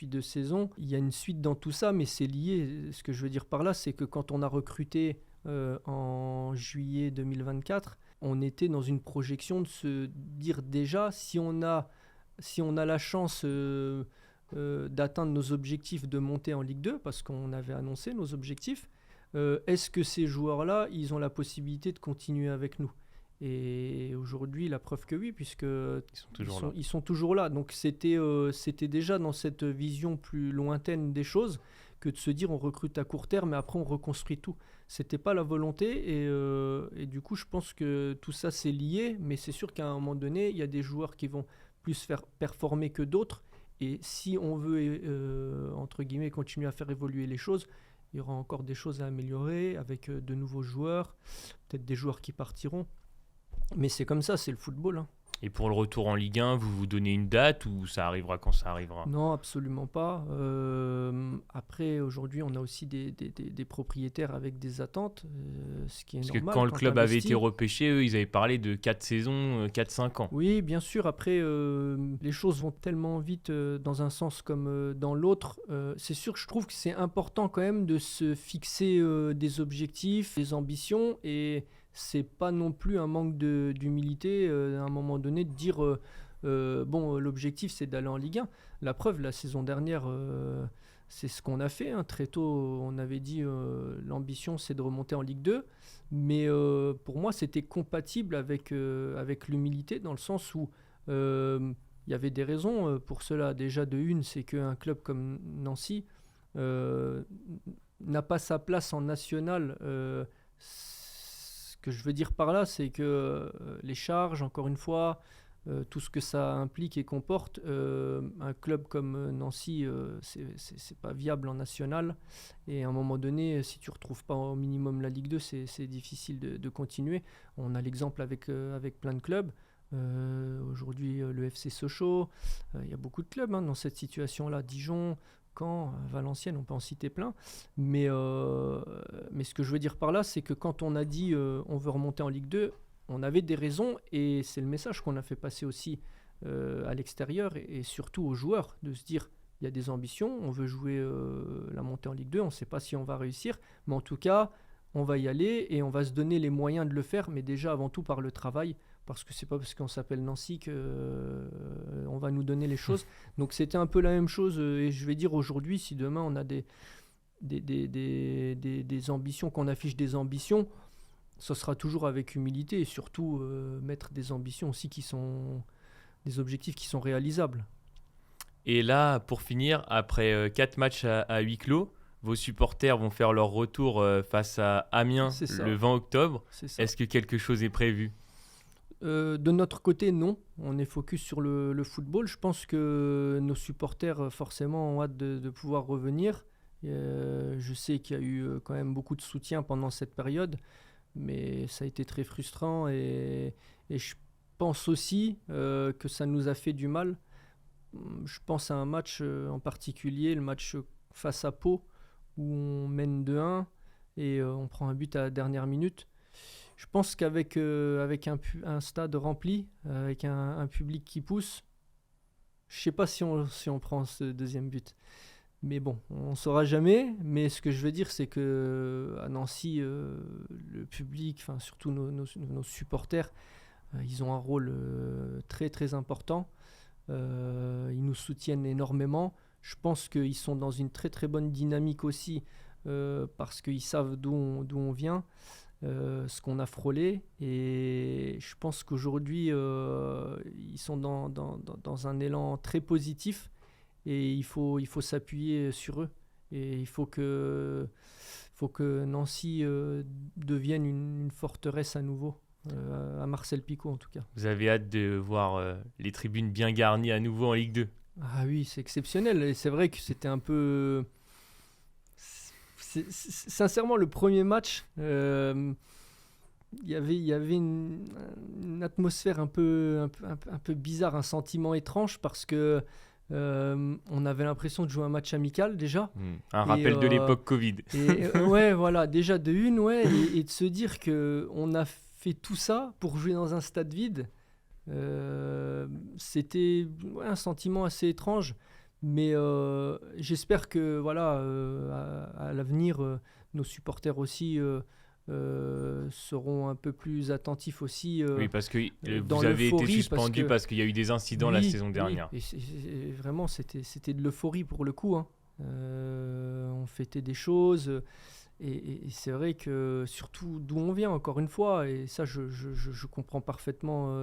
Speaker 2: 2 saisons, il y a une suite dans tout ça, mais c'est lié. Ce que je veux dire par là, c'est que quand on a recruté en juillet 2024, on était dans une projection de se dire déjà, si on a la chance d'atteindre nos objectifs de monter en Ligue 2, parce qu'on avait annoncé nos objectifs, est-ce que ces joueurs-là, ils ont la possibilité de continuer avec nous ? Et aujourd'hui, la preuve que oui, puisque
Speaker 1: Ils
Speaker 2: sont toujours là. Donc c'était déjà dans cette vision plus lointaine des choses que de se dire on recrute à court terme et après on reconstruit tout. C'était pas la volonté et du coup je pense que tout ça c'est lié, mais c'est sûr qu'à un moment donné il y a des joueurs qui vont plus faire performer que d'autres et si on veut entre guillemets continuer à faire évoluer les choses, il y aura encore des choses à améliorer avec de nouveaux joueurs, peut-être des joueurs qui partiront. Mais c'est comme ça, c'est le football, hein.
Speaker 1: Et pour le retour en Ligue 1, vous vous donnez une date ou ça arrivera quand ça arrivera?
Speaker 2: Non, absolument pas. Après, aujourd'hui, on a aussi des propriétaires avec des attentes, ce qui est
Speaker 1: Parce
Speaker 2: normal.
Speaker 1: que quand le club avait
Speaker 2: t'investis.
Speaker 1: été repêché, eux, ils avaient parlé de 4 saisons, 4-5 ans.
Speaker 2: Oui, bien sûr. Après, les choses vont tellement vite dans un sens comme dans l'autre. C'est sûr que je trouve que c'est important quand même de se fixer des objectifs, des ambitions. Et c'est pas non plus un manque d'humilité à un moment donné de dire bon, l'objectif c'est d'aller en Ligue 1. La preuve, la saison dernière, c'est ce qu'on a fait, hein. Très tôt, on avait dit l'ambition c'est de remonter en Ligue 2. Mais pour moi, c'était compatible avec l'humilité dans le sens où il y avait des raisons pour cela. Déjà, de une, c'est qu'un club comme Nancy euh, n'a pas sa place en national. Ce que je veux dire par là, c'est que les charges, encore une fois, tout ce que ça implique et comporte, un club comme Nancy, c'est pas viable en national. Et à un moment donné, si tu retrouves pas au minimum la Ligue 2, c'est difficile de continuer. On a l'exemple avec plein de clubs. Aujourd'hui, le FC Sochaux, il y a beaucoup de clubs dans cette situation-là. Dijon, Caen, Valenciennes, on peut en citer plein. Mais ce que je veux dire par là, c'est que quand on a dit on veut remonter en Ligue 2, on avait des raisons et c'est le message qu'on a fait passer aussi à l'extérieur et surtout aux joueurs de se dire il y a des ambitions, on veut jouer la montée en Ligue 2, on ne sait pas si on va réussir, mais en tout cas, on va y aller et on va se donner les moyens de le faire, mais déjà avant tout par le travail, parce que c'est pas parce qu'on s'appelle Nancy que on va nous donner les choses. Donc c'était un peu la même chose et je vais dire aujourd'hui, si demain on a des ambitions, qu'on affiche des ambitions, ce sera toujours avec humilité et surtout mettre des ambitions aussi qui sont des objectifs qui sont réalisables.
Speaker 1: Et là, pour finir, après 4 matchs à huis clos, vos supporters vont faire leur retour face à Amiens
Speaker 2: C'est ça.
Speaker 1: le 20 octobre.
Speaker 2: C'est ça.
Speaker 1: Est-ce que quelque chose est prévu?
Speaker 2: De notre côté, non. On est focus sur le football. Je pense que nos supporters, forcément, ont hâte de pouvoir revenir. Je sais qu'il y a eu quand même beaucoup de soutien pendant cette période, mais ça a été très frustrant et je pense aussi que ça nous a fait du mal. Je pense à un match en particulier, le match face à Pau, où on mène 2-1 et on prend un but à la dernière minute. Je pense qu'avec avec un stade rempli, avec un public qui pousse, je ne sais pas si on prend ce deuxième but. Mais bon, on ne saura jamais. Mais ce que je veux dire, c'est qu'à Nancy, le public, enfin surtout nos supporters, ils ont un rôle très très important. Ils nous soutiennent énormément. Je pense qu'ils sont dans une très très bonne dynamique aussi parce qu'ils savent d'où on vient. Ce qu'on a frôlé et je pense qu'aujourd'hui ils sont dans un élan très positif et il faut s'appuyer sur eux et il faut que Nancy devienne une forteresse à nouveau à Marcel Picot en tout cas.
Speaker 1: Vous avez hâte de voir les tribunes bien garnies à nouveau en Ligue 2?
Speaker 2: Ah oui, c'est exceptionnel et c'est vrai que c'était un peu sincèrement, le premier match, il y avait une atmosphère un peu bizarre, un sentiment étrange parce que on avait l'impression de jouer un match amical déjà.
Speaker 1: Un rappel de l'époque Covid.
Speaker 2: Ouais, voilà, déjà de une, ouais, et de se dire que on a fait tout ça pour jouer dans un stade vide. C'était un sentiment assez étrange. Mais j'espère que voilà, à l'avenir, nos supporters aussi seront un peu plus attentifs aussi.
Speaker 1: Oui, parce que
Speaker 2: dans
Speaker 1: vous avez été
Speaker 2: l'euphorie,
Speaker 1: suspendu parce qu'il y a eu des incidents la saison dernière.
Speaker 2: Oui, et vraiment, c'était de l'euphorie pour le coup, hein. On fêter des choses. Et c'est vrai que, surtout d'où on vient, encore une fois, et ça, je comprends parfaitement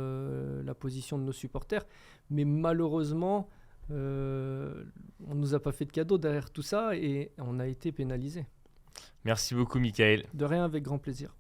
Speaker 2: la position de nos supporters, mais malheureusement, on ne nous a pas fait de cadeau derrière tout ça et on a été pénalisés.
Speaker 1: Merci beaucoup, Michael.
Speaker 2: De rien, avec grand plaisir.